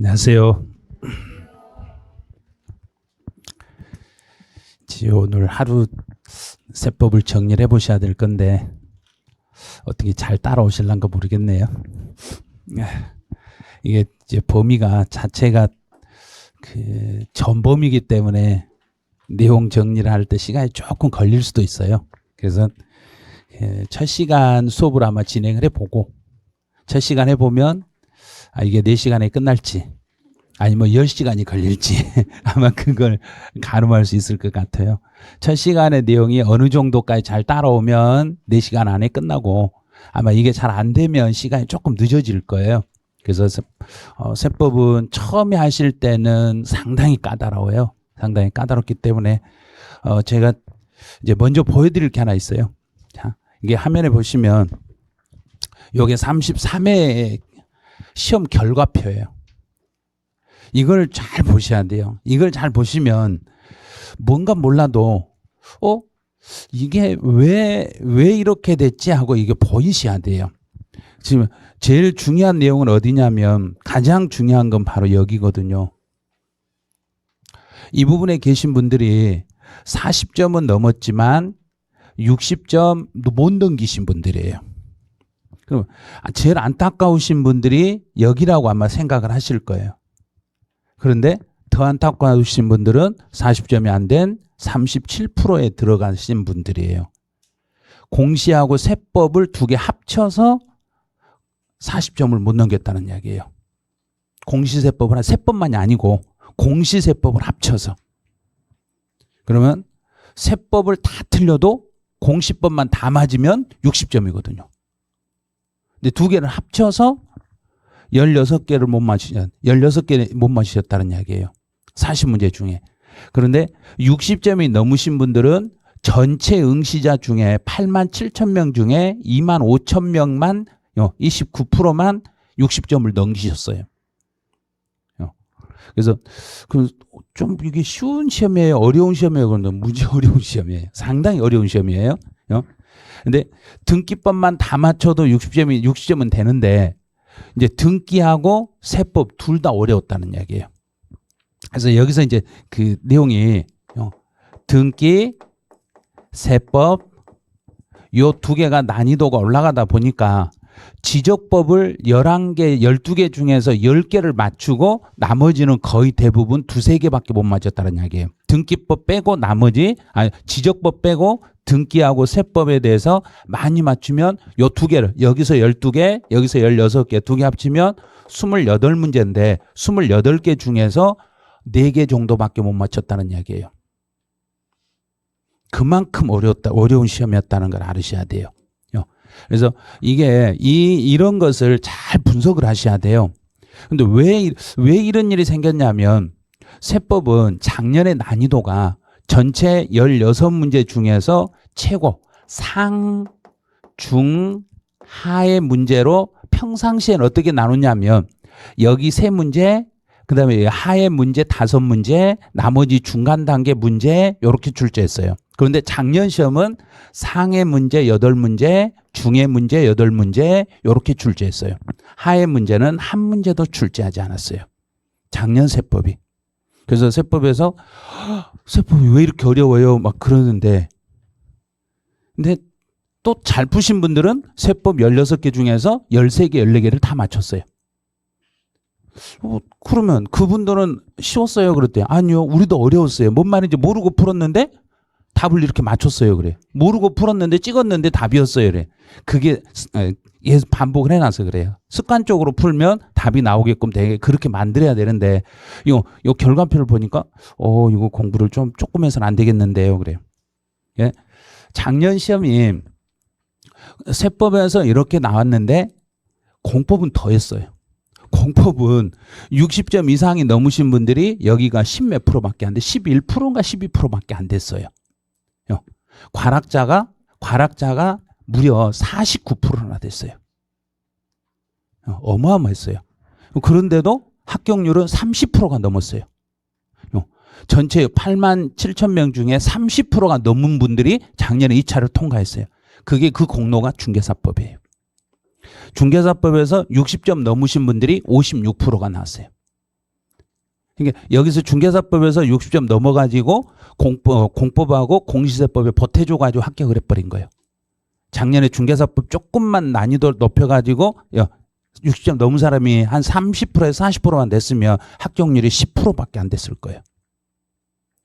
안녕하세요. 오늘 하루 세법을 정리를 해보셔야 될 건데 어떻게 잘 따라오실란가 모르겠네요. 이게 이제 범위가 자체가 그 전범위이기 때문에 내용 정리를 할 때 시간이 조금 걸릴 수도 있어요. 그래서 첫 시간 수업을 아마 진행을 해보고 첫 시간 해보면 이게 4시간에 끝날지 아니면 10시간이 걸릴지 아마 그걸 가늠할 수 있을 것 같아요. 첫 시간의 내용이 어느 정도까지 잘 따라오면 4시간 안에 끝나고 아마 이게 잘 안 되면 시간이 조금 늦어질 거예요. 그래서 세법은 처음에 하실 때는 상당히 까다로워요. 상당히 까다롭기 때문에 제가 이제 먼저 보여드릴 게 하나 있어요. 자, 이게 화면에 보시면 요게 33회 시험 결과표예요. 이걸 잘 보셔야 돼요. 이걸 잘 보시면 뭔가 몰라도 이게 왜 이렇게 됐지 하고 이게 보이셔야 돼요. 지금 제일 중요한 내용은 어디냐면 가장 중요한 건 바로 여기거든요. 이 부분에 계신 분들이 40점은 넘었지만 60점 못 넘기신 분들이에요. 그럼 제일 안타까우신 분들이 여기라고 아마 생각을 하실 거예요. 그런데 더 안타까우신 분들은 40점이 안 된 37%에 들어가신 분들이에요. 공시하고 세법을 두 개 합쳐서 40점을 못 넘겼다는 이야기예요. 공시세법은 세법만이 아니고 공시세법을 합쳐서. 그러면 세법을 다 틀려도 공시법만 다 맞으면 60점이거든요. 근데 두 개를 합쳐서 16개를 못 맞추셨, 16개 못 맞추셨다는 이야기예요. 40문제 중에. 그런데 60점이 넘으신 분들은 전체 응시자 중에 87,000명 중에 25,000명만 29%만 60점을 넘기셨어요. 그래서 좀 이게 쉬운 시험이에요, 어려운 시험이에요? 그런데 무지 어려운 시험이에요. 상당히 어려운 시험이에요. 근데 등기법만 다 맞춰도 60점은 되는데 이제 등기하고 세법 둘 다 어려웠다는 이야기예요. 그래서 여기서 이제 그 내용이 등기, 세법 요 두 개가 난이도가 올라가다 보니까 지적법을 11개, 12개 중에서 10개를 맞추고 나머지는 거의 대부분 2-3개밖에 못 맞췄다는 이야기예요. 등기법 빼고 지적법 빼고 등기하고 세법에 대해서 많이 맞추면 요 두 개를 여기서 12개, 여기서 16개 두 개 합치면 28문제인데 28개 중에서 4개 정도밖에 못 맞췄다는 이야기예요. 그만큼 어려운 시험이었다는 걸 알으셔야 돼요. 그래서 이게 이런 것을 잘 분석을 하셔야 돼요. 근데 왜 이런 일이 생겼냐면 세법은 작년의 난이도가 전체 16문제 중에서 최고 상, 중, 하의 문제로 평상시엔 어떻게 나누냐면 여기 3문제, 그 다음에 하의 문제 5문제, 나머지 중간 단계 문제 이렇게 출제했어요. 그런데 작년 시험은 상의 문제 8문제, 중의 문제 8문제 이렇게 출제했어요. 하의 문제는 한 문제도 출제하지 않았어요. 작년 세법이. 그래서 세법에서 세법이 왜 이렇게 어려워요? 막 그러는데 근데 또 잘 푸신 분들은 세법 16개 중에서 13개, 14개를 다 맞췄어요. 그러면 그분들은 쉬웠어요? 그랬대요. 아니요. 우리도 어려웠어요. 뭔 말인지 모르고 풀었는데 답을 이렇게 맞췄어요. 그래. 모르고 풀었는데 찍었는데 답이었어요. 그래. 그게 반복을 해놔서 그래요. 습관적으로 풀면 답이 나오게끔 되게 그렇게 만들어야 되는데 요 결과표를 보니까 이거 공부를 조금 해서는 안 되겠는데요. 그래요. 예? 작년 시험이 세법에서 이렇게 나왔는데 공법은 더 했어요. 공법은 60점 이상이 넘으신 분들이 여기가 10몇 프로밖에 안 돼. 11%인가 12%밖에 안 됐어요. 과락자가 무려 49%나 됐어요. 어마어마했어요. 그런데도 합격률은 30%가 넘었어요. 전체 87,000명 중에 30%가 넘은 분들이 작년에 2차를 통과했어요. 그게 그 공로가 중개사법이에요. 중개사법에서 60점 넘으신 분들이 56%가 나왔어요. 그러니까 여기서 중개사법에서 60점 넘어가지고 공법하고 공시세법에 보태줘가지고 합격을 해버린 거예요. 작년에 중개사법 조금만 난이도를 높여가지고 60점 넘은 사람이 한 30%에서 40%만 됐으면 합격률이 10%밖에 안 됐을 거예요.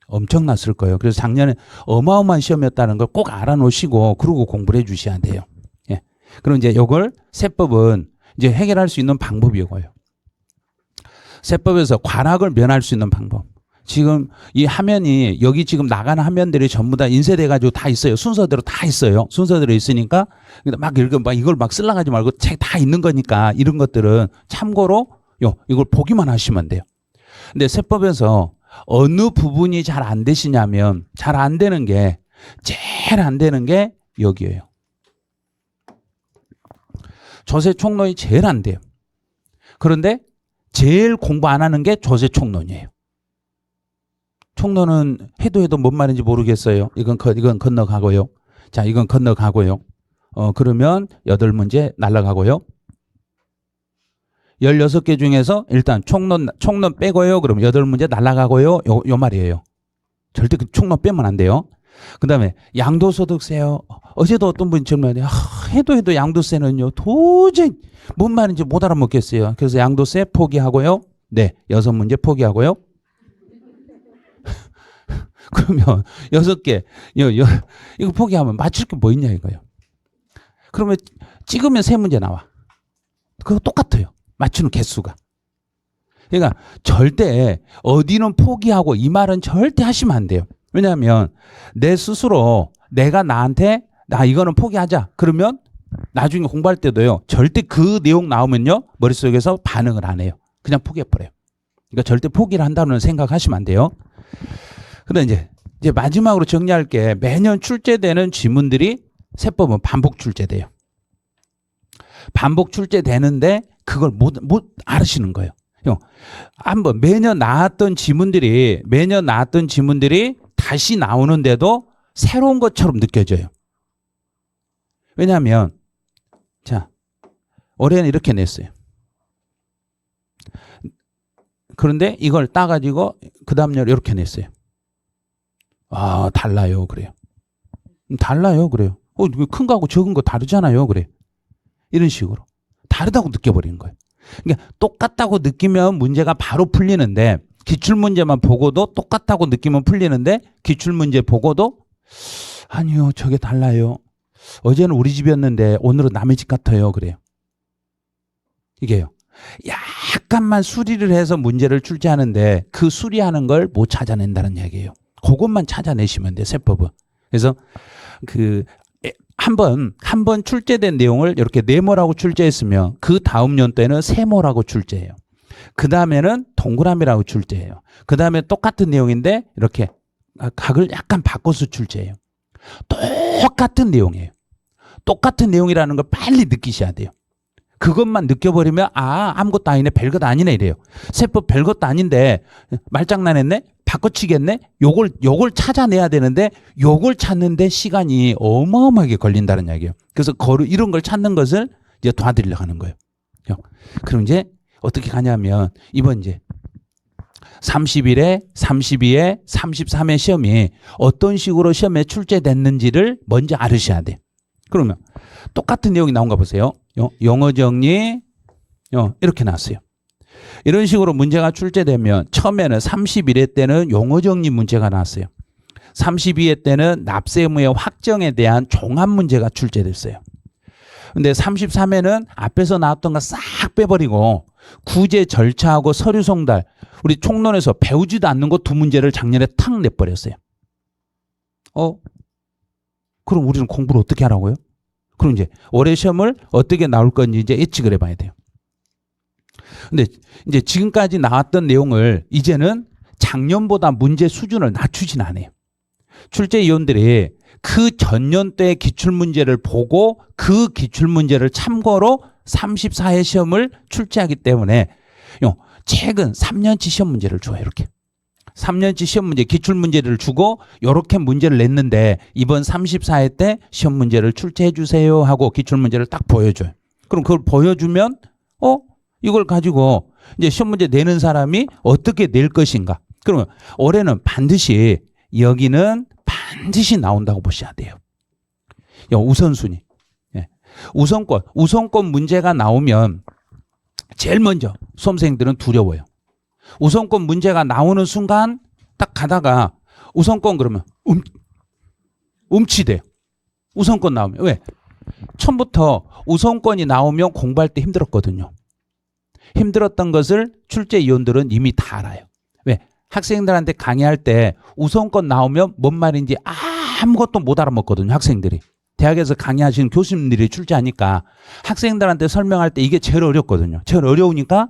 엄청났을 거예요. 그래서 작년에 어마어마한 시험이었다는 걸 꼭 알아놓으시고 그러고 공부를 해주셔야 돼요. 예. 그럼 이제 이걸 세법은 이제 해결할 수 있는 방법이 이거예요. 세법에서 관악을 면할 수 있는 방법. 지금 이 화면이 여기 지금 나가는 화면들이 전부 다 인쇄돼 가지고 다 있어요. 순서대로 다 있어요. 순서대로 있으니까 막 읽어 막 이걸 막 쓰려고 하지 말고 책 다 있는 거니까 이런 것들은 참고로 이걸 보기만 하시면 돼요. 근데 세법에서 어느 부분이 잘 안 되시냐면 잘 안 되는 게 제일 안 되는 게 여기예요. 조세총론이 제일 안 돼요. 그런데 제일 공부 안 하는 게 조세총론이에요. 총론은 해도 뭔 말인지 모르겠어요. 이건 건너가고요. 자, 이건 건너가고요. 그러면 8문제 날아가고요. 16개 중에서 일단 총론 빼고요. 그럼 8문제 날아가고요. 요 말이에요. 절대 그 총론 빼면 안 돼요. 그 다음에 양도소득세요. 어제도 어떤 분이 질문하는데 해도 양도세는요. 도저히 뭔 말인지 못 알아먹겠어요. 그래서 양도세 포기하고요. 네, 6문제 포기하고요. 그러면 6개 이거 포기하면 맞출 게 뭐 있냐 이거예요. 그러면 찍으면 3문제 나와. 그거 똑같아요. 맞추는 개수가. 그러니까 절대 어디는 포기하고 이 말은 절대 하시면 안 돼요. 왜냐하면 내 스스로 내가 나한테 나 이거는 포기하자. 그러면 나중에 공부할 때도요. 절대 그 내용 나오면요. 머릿속에서 반응을 안 해요. 그냥 포기해버려요. 그러니까 절대 포기를 한다는 생각하시면 안 돼요. 근데 이제 마지막으로 정리할 게 매년 출제되는 지문들이 세법은 반복 출제돼요. 반복 출제되는데 그걸 못 알으시는 거예요. 한번 매년 나왔던 지문들이 다시 나오는데도 새로운 것처럼 느껴져요. 왜냐하면 자 올해는 이렇게 냈어요. 그런데 이걸 따가지고 그 다음 날 이렇게 냈어요. 아 달라요 그래요. 달라요 그래요. 큰 거하고 적은 거 다르잖아요 그래. 이런 식으로 다르다고 느껴버리는 거예요. 그러니까 똑같다고 느끼면 문제가 바로 풀리는데 기출문제만 보고도 똑같다고 느끼면 풀리는데 기출문제 보고도 아니요 저게 달라요. 어제는 우리 집이었는데 오늘은 남의 집 같아요 그래요. 이게요. 약간만 수리를 해서 문제를 출제하는데 그 수리하는 걸 못 찾아낸다는 얘기예요. 그것만 찾아내시면 돼요 세법은. 그래서 한 번 출제된 내용을 이렇게 네모라고 출제했으면 그 다음 연도에는 세모라고 출제해요. 그 다음에는 동그라미라고 출제해요. 그 다음에 똑같은 내용인데 이렇게 각을 약간 바꿔서 출제해요. 똑같은 내용이에요. 똑같은 내용이라는 걸 빨리 느끼셔야 돼요. 그것만 느껴버리면 아무것도 아니네 별것 아니네 이래요. 세법 별것도 아닌데 말장난했네 바꿔치겠네 요걸 찾아내야 되는데 요걸 찾는데 시간이 어마어마하게 걸린다는 이야기예요. 그래서 이런 걸 찾는 것을 이제 도와드리려고 하는 거예요. 그럼 이제 어떻게 가냐면 이번 이제 31회, 32회, 33회 시험이 어떤 식으로 시험에 출제됐는지를 먼저 알으셔야 돼. 그러면 똑같은 내용이 나온가 보세요. 영어 정리 이렇게 나왔어요. 이런 식으로 문제가 출제되면 처음에는 31회 때는 용어 정리 문제가 나왔어요. 32회 때는 납세 의무의 확정에 대한 종합 문제가 출제됐어요. 근데 33회는 앞에서 나왔던 거 싹 빼버리고 구제 절차하고 서류 송달 우리 총론에서 배우지도 않는 거 2문제를 작년에 탁 내버렸어요. 그럼 우리는 공부를 어떻게 하라고요? 그럼 이제 올해 시험을 어떻게 나올 건지 이제 예측을 해봐야 돼요. 근데 이제 지금까지 나왔던 내용을 이제는 작년보다 문제 수준을 낮추진 않아요. 출제위원들이 그 전년도의 기출문제를 보고 그 기출문제를 참고로 34회 시험을 출제하기 때문에 최근 3년치 시험 문제를 줘요. 이렇게 3년치 시험 문제 기출문제를 주고 이렇게 문제를 냈는데 이번 34회 때 시험 문제를 출제해 주세요 하고 기출문제를 딱 보여줘요. 그럼 그걸 보여주면 이걸 가지고 이제 시험 문제 내는 사람이 어떻게 낼 것인가. 그러면 올해는 반드시 여기는 반드시 나온다고 보셔야 돼요. 우선순위. 예. 우선권 문제가 나오면 제일 먼저 수험생들은 두려워요. 우선권 문제가 나오는 순간 딱 가다가 우선권 그러면 움치돼요. 우선권 나오면. 왜? 처음부터 우선권이 나오면 공부할 때 힘들었거든요. 힘들었던 것을 출제위원들은 이미 다 알아요. 왜? 학생들한테 강의할 때 우선권 나오면 뭔 말인지 아무것도 못 알아먹거든요. 학생들이. 대학에서 강의하시는 교수님들이 출제하니까 학생들한테 설명할 때 이게 제일 어렵거든요. 제일 어려우니까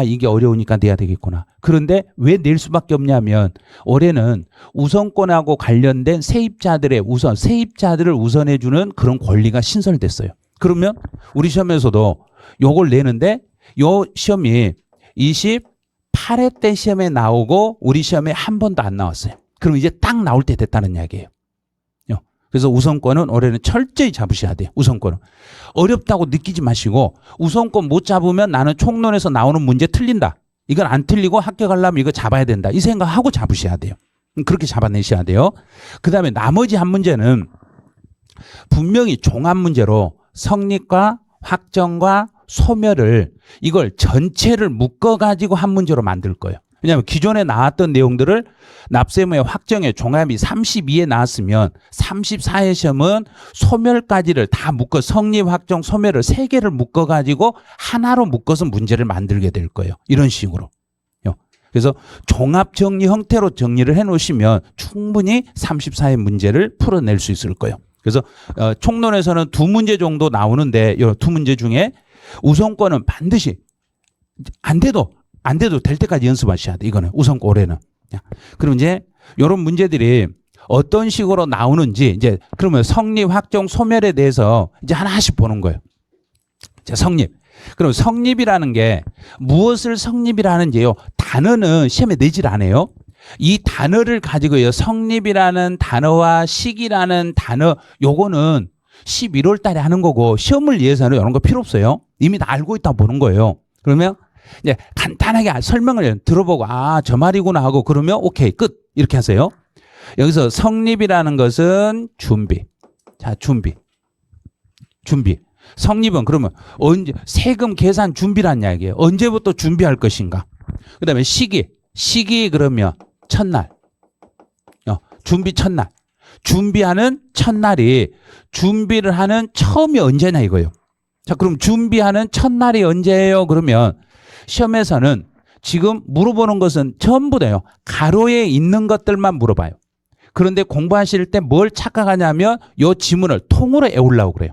이게 어려우니까 내야 되겠구나. 그런데 왜 낼 수밖에 없냐면 올해는 우선권하고 관련된 세입자들을 우선해주는 그런 권리가 신설됐어요. 그러면 우리 시험에서도 요걸 내는데 요 시험이 28회 때 시험에 나오고 우리 시험에 한 번도 안 나왔어요. 그럼 이제 딱 나올 때 됐다는 이야기예요. 그래서 우선권은 올해는 철저히 잡으셔야 돼요. 우선권은. 어렵다고 느끼지 마시고 우선권 못 잡으면 나는 총론에서 나오는 문제 틀린다. 이건 안 틀리고 합격하려면 이거 잡아야 된다. 이 생각하고 잡으셔야 돼요. 그렇게 잡아내셔야 돼요. 그 다음에 나머지 한 문제는 분명히 종합 문제로 성립과 확정과 소멸을 이걸 전체를 묶어가지고 한 문제로 만들 거예요. 왜냐하면 기존에 나왔던 내용들을 납세무의 확정의 종합이 32에 나왔으면 34회 시험은 소멸까지를 다 묶어 성립, 확정, 소멸을 3개를 묶어가지고 하나로 묶어서 문제를 만들게 될 거예요. 이런 식으로. 그래서 종합 정리 형태로 정리를 해놓으시면 충분히 34회 문제를 풀어낼 수 있을 거예요. 그래서 총론에서는 2문제 정도 나오는데 이 2문제 중에 우선권은 반드시 안 돼도 될 때까지 연습하셔야 돼. 이거는 우선권 올해는. 그럼 이제 이런 문제들이 어떤 식으로 나오는지 이제 그러면 성립, 확정, 소멸에 대해서 이제 하나씩 보는 거예요. 자, 성립. 그럼 성립이라는 게 무엇을 성립이라는지요. 단어는 시험에 내질 않아요. 이 단어를 가지고요. 성립이라는 단어와 시기라는 단어 요거는 11월 달에 하는 거고 시험을 위해서는 이런 거 필요 없어요. 이미 다 알고 있다 보는 거예요. 그러면 이제 간단하게 설명을 들어보고 저 말이구나 하고 그러면 오케이 끝 이렇게 하세요. 여기서 성립이라는 것은 준비. 자, 준비. 성립은 그러면 언제 세금 계산 준비란 이야기예요. 언제부터 준비할 것인가. 그다음에 시기 그러면 첫날. 준비 첫날. 준비하는 첫날이 준비를 하는 처음이 언제냐 이거예요. 자, 그럼 준비하는 첫날이 언제예요? 그러면 시험에서는 지금 물어보는 것은 전부 다요. 가로에 있는 것들만 물어봐요. 그런데 공부하실 때 뭘 착각하냐면 이 지문을 통으로 외우려고 그래요.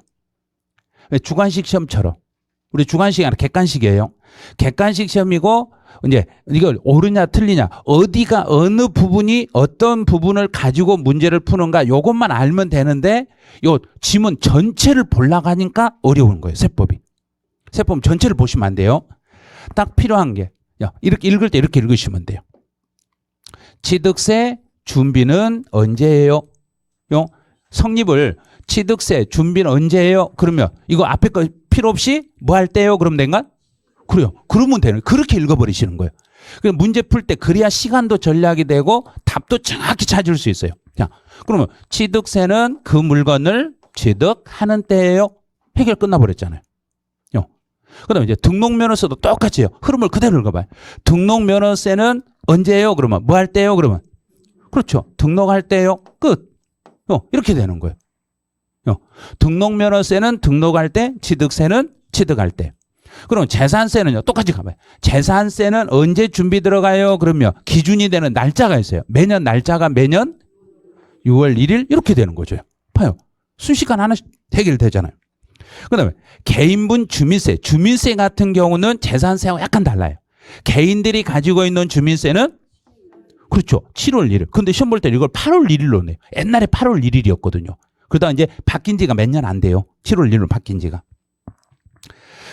주관식 시험처럼. 우리 주관식이 아니라 객관식이에요. 객관식 시험이고 이제 이걸 옳으냐 틀리냐 어디가 어느 부분이 어떤 부분을 가지고 문제를 푸는가 요것만 알면 되는데 요 지문 전체를 보려고 하니까 어려운 거예요. 세법 전체를 보시면 안 돼요. 딱 필요한 게 이렇게 읽을 때 이렇게 읽으시면 돼요. 취득세 준비는 언제예요? 성립을 취득세 준비는 언제예요? 그러면 이거 앞에 거 필요 없이 뭐 할 때요? 그러면 된가? 그래요. 그러면 되는 그렇게 읽어버리시는 거예요. 문제 풀 때 그래야 시간도 전략이 되고 답도 정확히 찾을 수 있어요. 자, 그러면 취득세는 그 물건을 취득하는 때예요. 해결 끝나버렸잖아요. 그다음에 이제 등록면허세도 똑같이 해요. 흐름을 그대로 읽어봐요. 등록면허세는 언제예요? 그러면 뭐 할 때요? 그러면 그렇죠. 등록할 때요. 끝. 이렇게 되는 거예요. 등록면허세는 등록할 때, 취득세는 취득할 때. 그럼 재산세는요. 똑같이 가봐요. 재산세는 언제 준비 들어가요? 그러면 기준이 되는 날짜가 있어요. 매년 날짜가 매년 6월 1일 이렇게 되는 거죠. 봐요. 순식간 하나씩 해결되잖아요. 그다음에 개인분 주민세. 주민세 같은 경우는 재산세하고 약간 달라요. 개인들이 가지고 있는 주민세는 그렇죠. 7월 1일. 근데 시험 볼 때 이걸 8월 1일로 내요. 옛날에 8월 1일이었거든요. 그러다 이제 바뀐 지가 몇 년 안 돼요. 7월 1일로 바뀐 지가.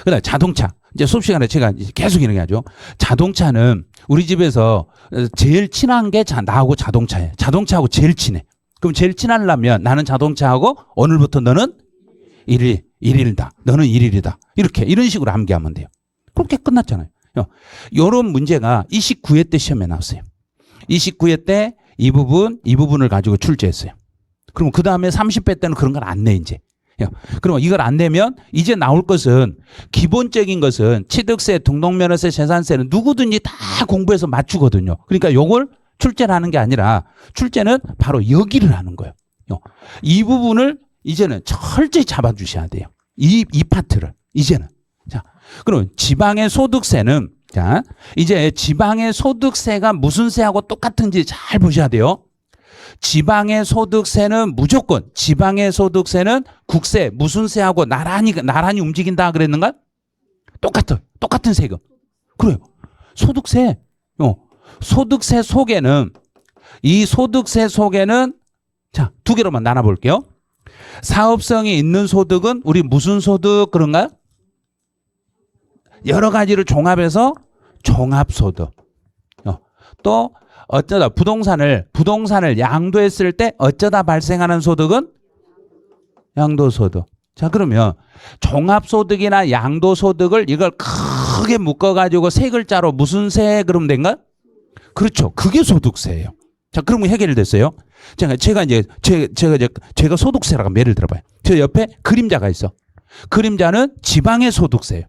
그다음에 자동차. 이제 수업 시간에 제가 계속 얘기하죠. 자동차는 우리 집에서 제일 친한 게 나하고 자동차예요. 자동차하고 제일 친해. 그럼 제일 친하려면 나는 자동차하고 오늘부터 너는 1일이다. 너는 1일이다. 이런 식으로 암기하면 돼요. 그렇게 끝났잖아요. 요런 문제가 29회 때 시험에 나왔어요. 29회 때 이 부분을 가지고 출제했어요. 그럼 그 다음에 30회 때는 그런 걸 안 내, 이제. 그럼 이걸 안 내면 이제 나올 것은 기본적인 것은 취득세, 등록면허세, 재산세는 누구든지 다 공부해서 맞추거든요. 그러니까 요걸 출제를 하는 게 아니라 출제는 바로 여기를 하는 거예요. 이 부분을 이제는 철저히 잡아주셔야 돼요. 이 파트를 이제는. 자, 그럼 지방의 소득세는 자, 이제 지방의 소득세가 무슨 세하고 똑같은지 잘 보셔야 돼요. 지방의 소득세는 무조건 지방의 소득세는 국세 무슨 세하고 나란히 움직인다 그랬는가? 똑같아. 똑같은 세금. 그래요. 소득세. 소득세 속에는 이 소득세 속에는 자, 두 개로만 나눠 볼게요. 사업성이 있는 소득은 우리 무슨 소득 그런가요? 여러 가지를 종합해서 종합소득. 또 어쩌다 부동산을 양도했을 때 어쩌다 발생하는 소득은 양도소득. 자, 그러면 종합소득이나 양도소득을 이걸 크게 묶어가지고 세 글자로 무슨 세 그러면 된가? 그렇죠. 그게 소득세예요. 자, 그러면 해결됐어요. 제가 소득세라고 하면 예를 들어봐요. 저 옆에 그림자가 있어. 그림자는 지방의 소득세예요.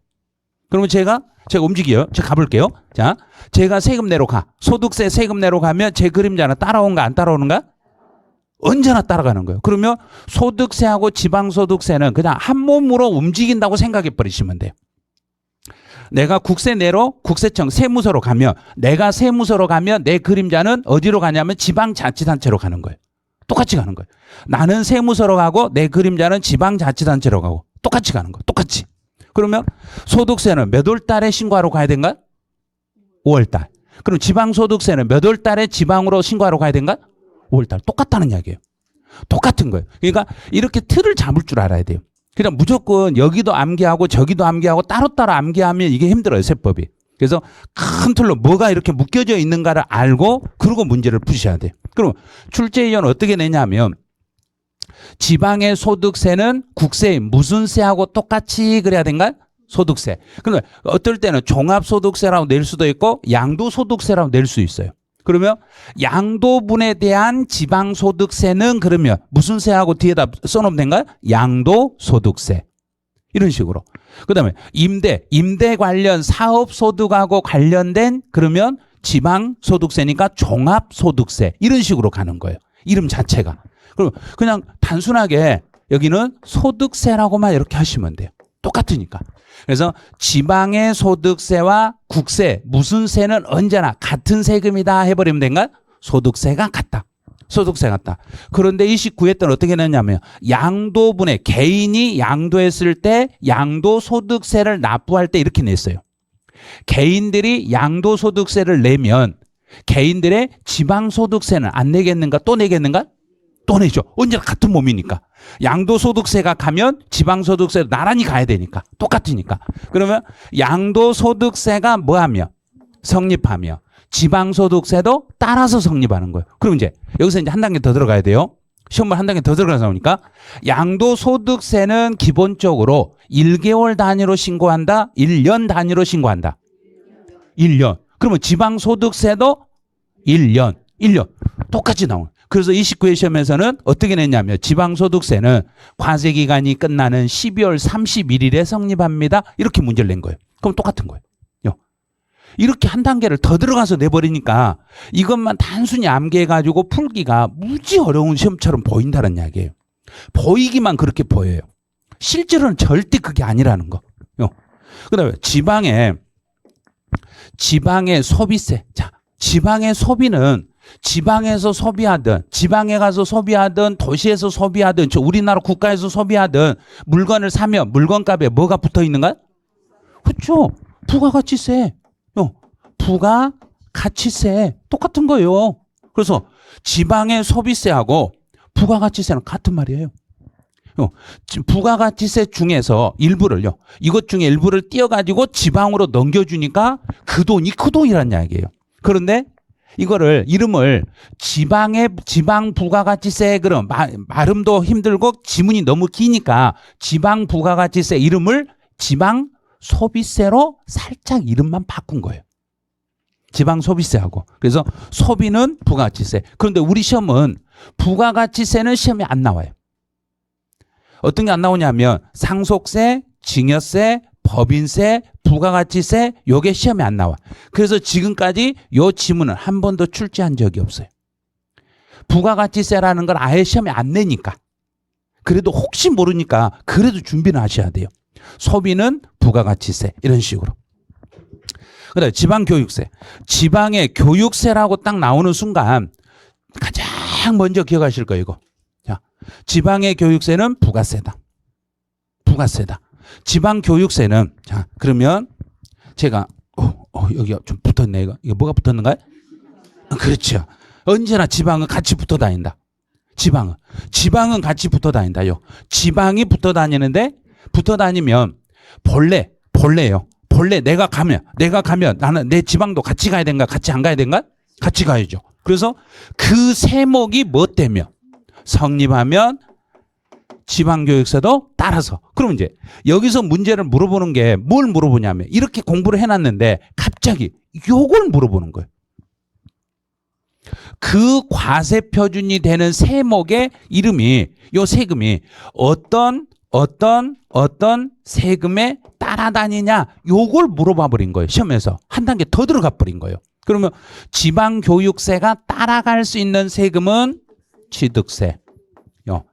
그러면 제가 움직여요. 제가 가볼게요. 자, 제가 세금 내러 가. 소득세 세금 내러 가면 제 그림자는 따라오는가 안 따라오는가? 언제나 따라가는 거예요. 그러면 소득세하고 지방소득세는 그냥 한 몸으로 움직인다고 생각해 버리시면 돼요. 내가 국세 내러 국세청 세무서로 가면 내 그림자는 어디로 가냐면 지방자치단체로 가는 거예요. 똑같이 가는 거예요. 나는 세무서로 가고 내 그림자는 지방자치단체로 가고 똑같이 가는 거예요. 똑같이. 그러면 소득세는 몇 월 달에 신고하러 가야 된가? 5월 달. 그럼 지방소득세는 몇 월 달에 지방으로 신고하러 가야 된가? 5월 달. 똑같다는 이야기예요. 똑같은 거예요. 그러니까 이렇게 틀을 잡을 줄 알아야 돼요. 그냥 무조건 여기도 암기하고 저기도 암기하고 따로따로 암기하면 이게 힘들어요. 세법이. 그래서 큰 틀로 뭐가 이렇게 묶여져 있는가를 알고 그러고 문제를 푸셔야 돼요. 그럼 출제위원은 어떻게 내냐면 지방의 소득세는 국세인 무슨 세하고 똑같이 그래야 된가? 소득세. 그런데 어떨 때는 종합소득세라고 낼 수도 있고 양도소득세라고 낼 수 있어요. 그러면 양도분에 대한 지방소득세는 그러면 무슨 세하고 뒤에다 써놓으면 된가요? 양도소득세. 이런 식으로. 그 다음에 임대 관련 사업소득하고 관련된 그러면 지방소득세니까 종합소득세. 이런 식으로 가는 거예요. 이름 자체가. 그럼 그냥 단순하게 여기는 소득세라고만 이렇게 하시면 돼요. 똑같으니까. 그래서 지방의 소득세와 국세, 무슨 세는 언제나 같은 세금이다 해버리면 된가? 소득세가 같다. 소득세 같다. 그런데 29회 때는 어떻게 냈냐면 양도분에 개인이 양도했을 때 양도소득세를 납부할 때 이렇게 냈어요. 개인들이 양도소득세를 내면 개인들의 지방소득세는 안 내겠는가? 또 내겠는가? 또 내죠. 언제나 같은 몸이니까. 양도소득세가 가면 지방소득세도 나란히 가야 되니까. 똑같으니까. 그러면 양도소득세가 뭐하며? 성립하며. 지방소득세도 따라서 성립하는 거예요. 그럼 이제 여기서 이제 한 단계 더 들어가야 돼요. 시험을 한 단계 더 들어가서 나오니까 양도소득세는 기본적으로 1개월 단위로 신고한다. 1년 단위로 신고한다. 1년. 그러면 지방소득세도 1년. 똑같이 나오는. 그래서 29회 시험에서는 어떻게 냈냐면 지방소득세는 과세기간이 끝나는 12월 31일에 성립합니다. 이렇게 문제를 낸 거예요. 그럼 똑같은 거예요. 이렇게 한 단계를 더 들어가서 내버리니까 이것만 단순히 암기해가지고 풀기가 무지 어려운 시험처럼 보인다는 이야기예요. 보이기만 그렇게 보여요. 실제로는 절대 그게 아니라는 거. 그 다음에 지방의 소비세. 자, 지방의 소비는 지방에서 소비하든 지방에 가서 소비하든 도시에서 소비하든 우리나라 국가에서 소비하든 물건을 사면 물건값에 뭐가 붙어 있는가? 그렇죠. 부가가치세. 부가가치세 똑같은 거예요. 그래서 지방의 소비세하고 부가가치세는 같은 말이에요. 부가가치세 중에서 일부를요. 이것 중에 일부를 띄어가지고 지방으로 넘겨주니까 그 돈이 그 돈이란 이야기예요. 그런데 이름을 지방 부가가치세 그럼 발음도 힘들고 지문이 너무 기니까 지방 부가가치세 이름을 지방 소비세로 살짝 이름만 바꾼 거예요. 지방 소비세하고. 그래서 소비는 부가가치세. 그런데 우리 시험은 부가가치세는 시험에 안 나와요. 어떤 게 안 나오냐면 상속세, 증여세, 법인세, 부가가치세 요게 시험에 안 나와. 그래서 지금까지 요 지문은 한 번도 출제한 적이 없어요. 부가가치세라는 걸 아예 시험에 안 내니까. 그래도 혹시 모르니까 그래도 준비는 하셔야 돼요. 소비는 부가가치세 이런 식으로. 그다음에 지방교육세. 지방의 교육세라고 딱 나오는 순간 가장 먼저 기억하실 거예요. 이거. 자, 지방의 교육세는 부가세다. 부가세다. 지방교육세는 자 그러면 제가 여기가 좀 붙었네. 이거 뭐가 붙었는가요? 그렇죠. 언제나 지방은 같이 붙어 다닌다. 지방은 같이 붙어 다닌다요. 지방이 붙어 다니는데 붙어 다니면 본래예요. 본래 내가 가면 나는 내 지방도 같이 가야 된가? 같이 안 가야 된가? 같이 가야죠. 그래서 그 세목이 뭐 때문에 성립하면 지방교육세도 따라서. 그럼 이제 여기서 문제를 물어보는 게 뭘 물어보냐면 이렇게 공부를 해놨는데 갑자기 요걸 물어보는 거예요. 그 과세표준이 되는 세목의 이름이 요 세금이 어떤 세금에 따라다니냐 요걸 물어봐 버린 거예요. 시험에서 한 단계 더 들어가 버린 거예요. 그러면 지방교육세가 따라갈 수 있는 세금은 취득세.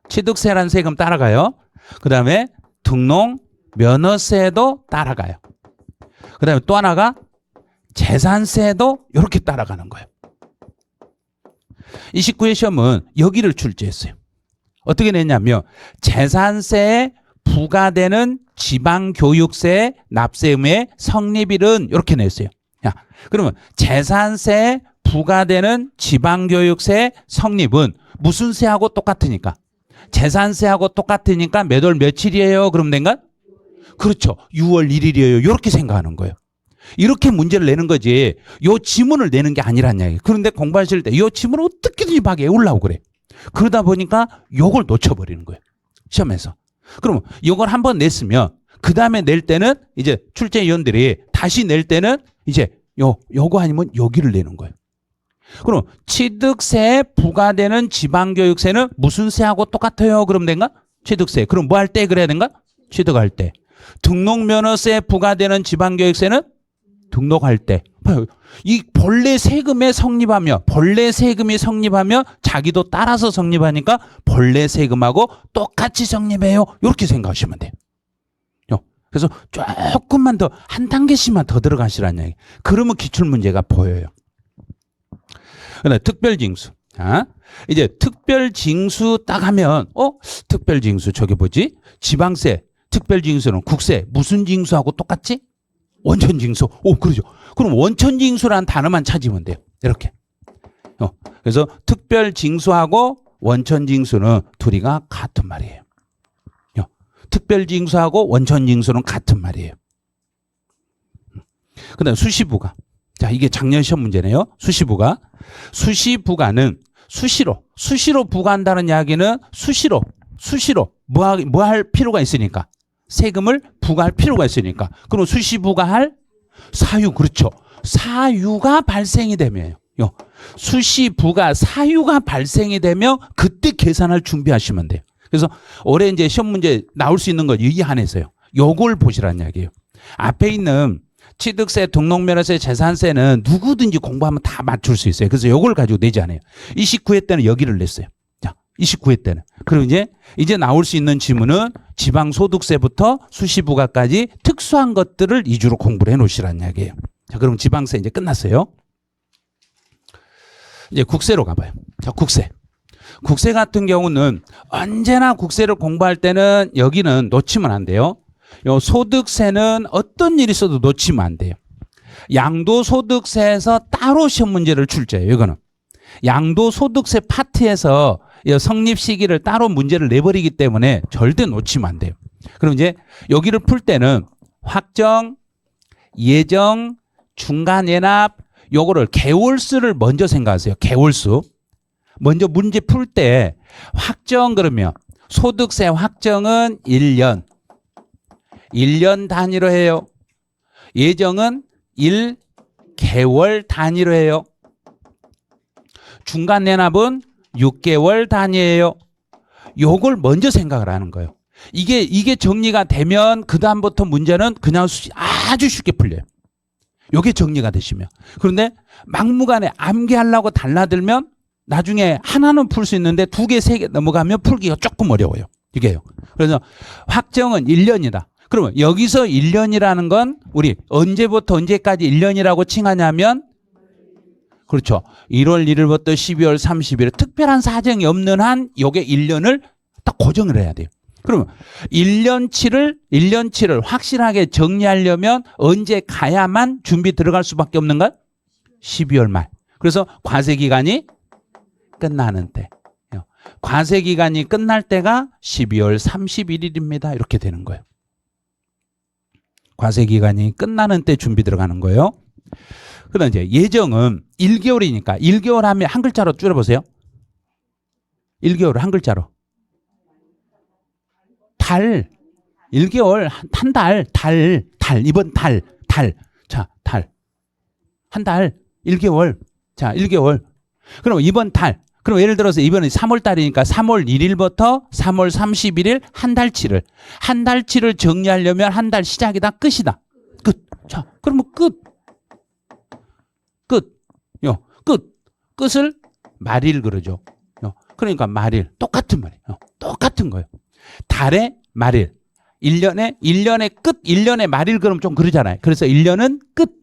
취득세라는 세금 따라가요. 그 다음에 등록면허세도 따라가요. 그 다음에 또 하나가 재산세도 이렇게 따라가는 거예요. 29회 시험은 여기를 출제했어요. 어떻게 냈냐면 재산세에 부과되는 지방교육세 납세의무의 성립일은 이렇게 냈어요. 야, 그러면 재산세에 부과되는 지방교육세 성립은 무슨 세하고 똑같으니까? 재산세하고 똑같으니까 몇 월 며칠이에요? 그럼 된가? 그렇죠. 6월 1일이에요. 이렇게 생각하는 거예요. 이렇게 문제를 내는 거지 요 지문을 내는 게 아니란 이야기예요. 그런데 공부하실 때 요 지문을 어떻게든지 막 외우려고 그래. 그러다 보니까 요걸 놓쳐버리는 거예요. 시험에서. 그럼 요걸 한번 냈으면 그 다음에 낼 때는 이제 출제위원들이 다시 낼 때는 이제 요거 아니면 여기를 내는 거예요. 그럼 취득세에 부과되는 지방교육세는 무슨 세하고 똑같아요? 그럼 된가? 취득세. 그럼 뭐 할 때 그래야 된가? 취득할 때. 등록면허세에 부과되는 지방교육세는 등록할 때. 이 본래 세금에 성립하며 본래 세금이 성립하며 자기도 따라서 성립하니까 본래 세금하고 똑같이 성립해요. 이렇게 생각하시면 돼요. 그래서 조금만 더 한 단계씩만 더 들어가시라는 얘기. 그러면 기출문제가 보여요. 그다음에 특별징수. 자, 이제 특별징수 딱 하면 특별징수 저기 뭐지? 지방세, 특별징수는 국세 무슨 징수하고 똑같지? 원천징수. 그러죠. 그럼 원천징수라는 단어만 찾으면 돼요. 이렇게. 그래서 특별징수하고 원천징수는 둘이가 같은 말이에요. 특별징수하고 원천징수는 같은 말이에요. 그 다음에 수시부가. 자, 이게 작년 시험 문제네요. 수시부가는 수시로 부과한다는 이야기는 수시로 뭐 할 필요가 있으니까. 세금을 부과할 필요가 있으니까. 그럼 수시부과할 사유. 그렇죠. 사유가 발생이 되면 수시부가 사유가 발생이 되면 그때 계산할 준비하시면 돼요. 그래서 올해 이제 시험 문제 나올 수 있는 거 이 안에서요. 요걸 보시라는 이야기예요. 앞에 있는 취득세, 등록면허세, 재산세는 누구든지 공부하면 다 맞출 수 있어요. 그래서 요걸 가지고 내지 않아요. 29회 때는 여기를 냈어요. 자, 29회 때는. 그리고 이제 나올 수 있는 지문은 지방소득세부터 수시부가까지 특수한 것들을 위주로 공부를 해 놓으시라는 이야기예요. 자, 그럼 지방세 이제 끝났어요. 이제 국세로 가봐요. 자, 국세. 국세 같은 경우는 언제나 국세를 공부할 때는 여기는 놓치면 안 돼요. 요 소득세는 어떤 일이 있어도 놓치면 안 돼요. 양도소득세에서 따로 시험 문제를 출제해요. 이거는 양도소득세 파트에서 성립 시기를 따로 문제를 내버리기 때문에 절대 놓치면 안 돼요. 그럼 이제 여기를 풀 때는 확정, 예정, 중간예납 요거를 개월수를 먼저 생각하세요. 개월수. 먼저 문제 풀 때 확정 그러면 소득세 확정은 1년 단위로 해요. 예정은 1개월 단위로 해요. 중간 내납은 6개월 단위예요. 요걸 먼저 생각을 하는 거예요. 이게 정리가 되면 그 다음부터 문제는 그냥 아주 쉽게 풀려요. 요게 정리가 되시면. 그런데 막무가내 암기하려고 달라들면 나중에 하나는 풀 수 있는데 2개, 3개 넘어가면 풀기가 조금 어려워요. 이게요. 그래서 확정은 1년이다. 그러면 여기서 1년이라는 건 우리 언제부터 언제까지 1년이라고 칭하냐면 그렇죠. 1월 1일부터 12월 30일 특별한 사정이 없는 한 요게 1년을 딱 고정을 해야 돼요. 그러면 1년치를 확실하게 정리하려면 언제 가야만 준비 들어갈 수밖에 없는가? 12월 말. 그래서 과세 기간이 끝나는 때. 과세 기간이 끝날 때가 12월 31일입니다. 이렇게 되는 거예요. 과세 기간이 끝나는 때 준비 들어가는 거예요. 그다음 이제 예정은 1개월이니까 1개월 하면 한 글자로 줄여보세요. 1개월을 한 글자로. 달. 1개월, 한 달, 달, 이번 달. 자, 달. 한 달, 1개월. 자, 1개월. 그럼 이번 달. 그럼 예를 들어서 이번에 3월 달이니까 3월 1일부터 3월 31일 한 달치를. 한 달치를 정리하려면 한 달 시작이다, 끝이다. 끝. 자, 그러면 끝. 끝을 말일 그러죠. 그러니까 말일. 똑같은 말이에요. 똑같은 거예요. 달의 말일. 1년의 끝, 1년의 말일 그러면 좀 그러잖아요. 그래서 1년은 끝.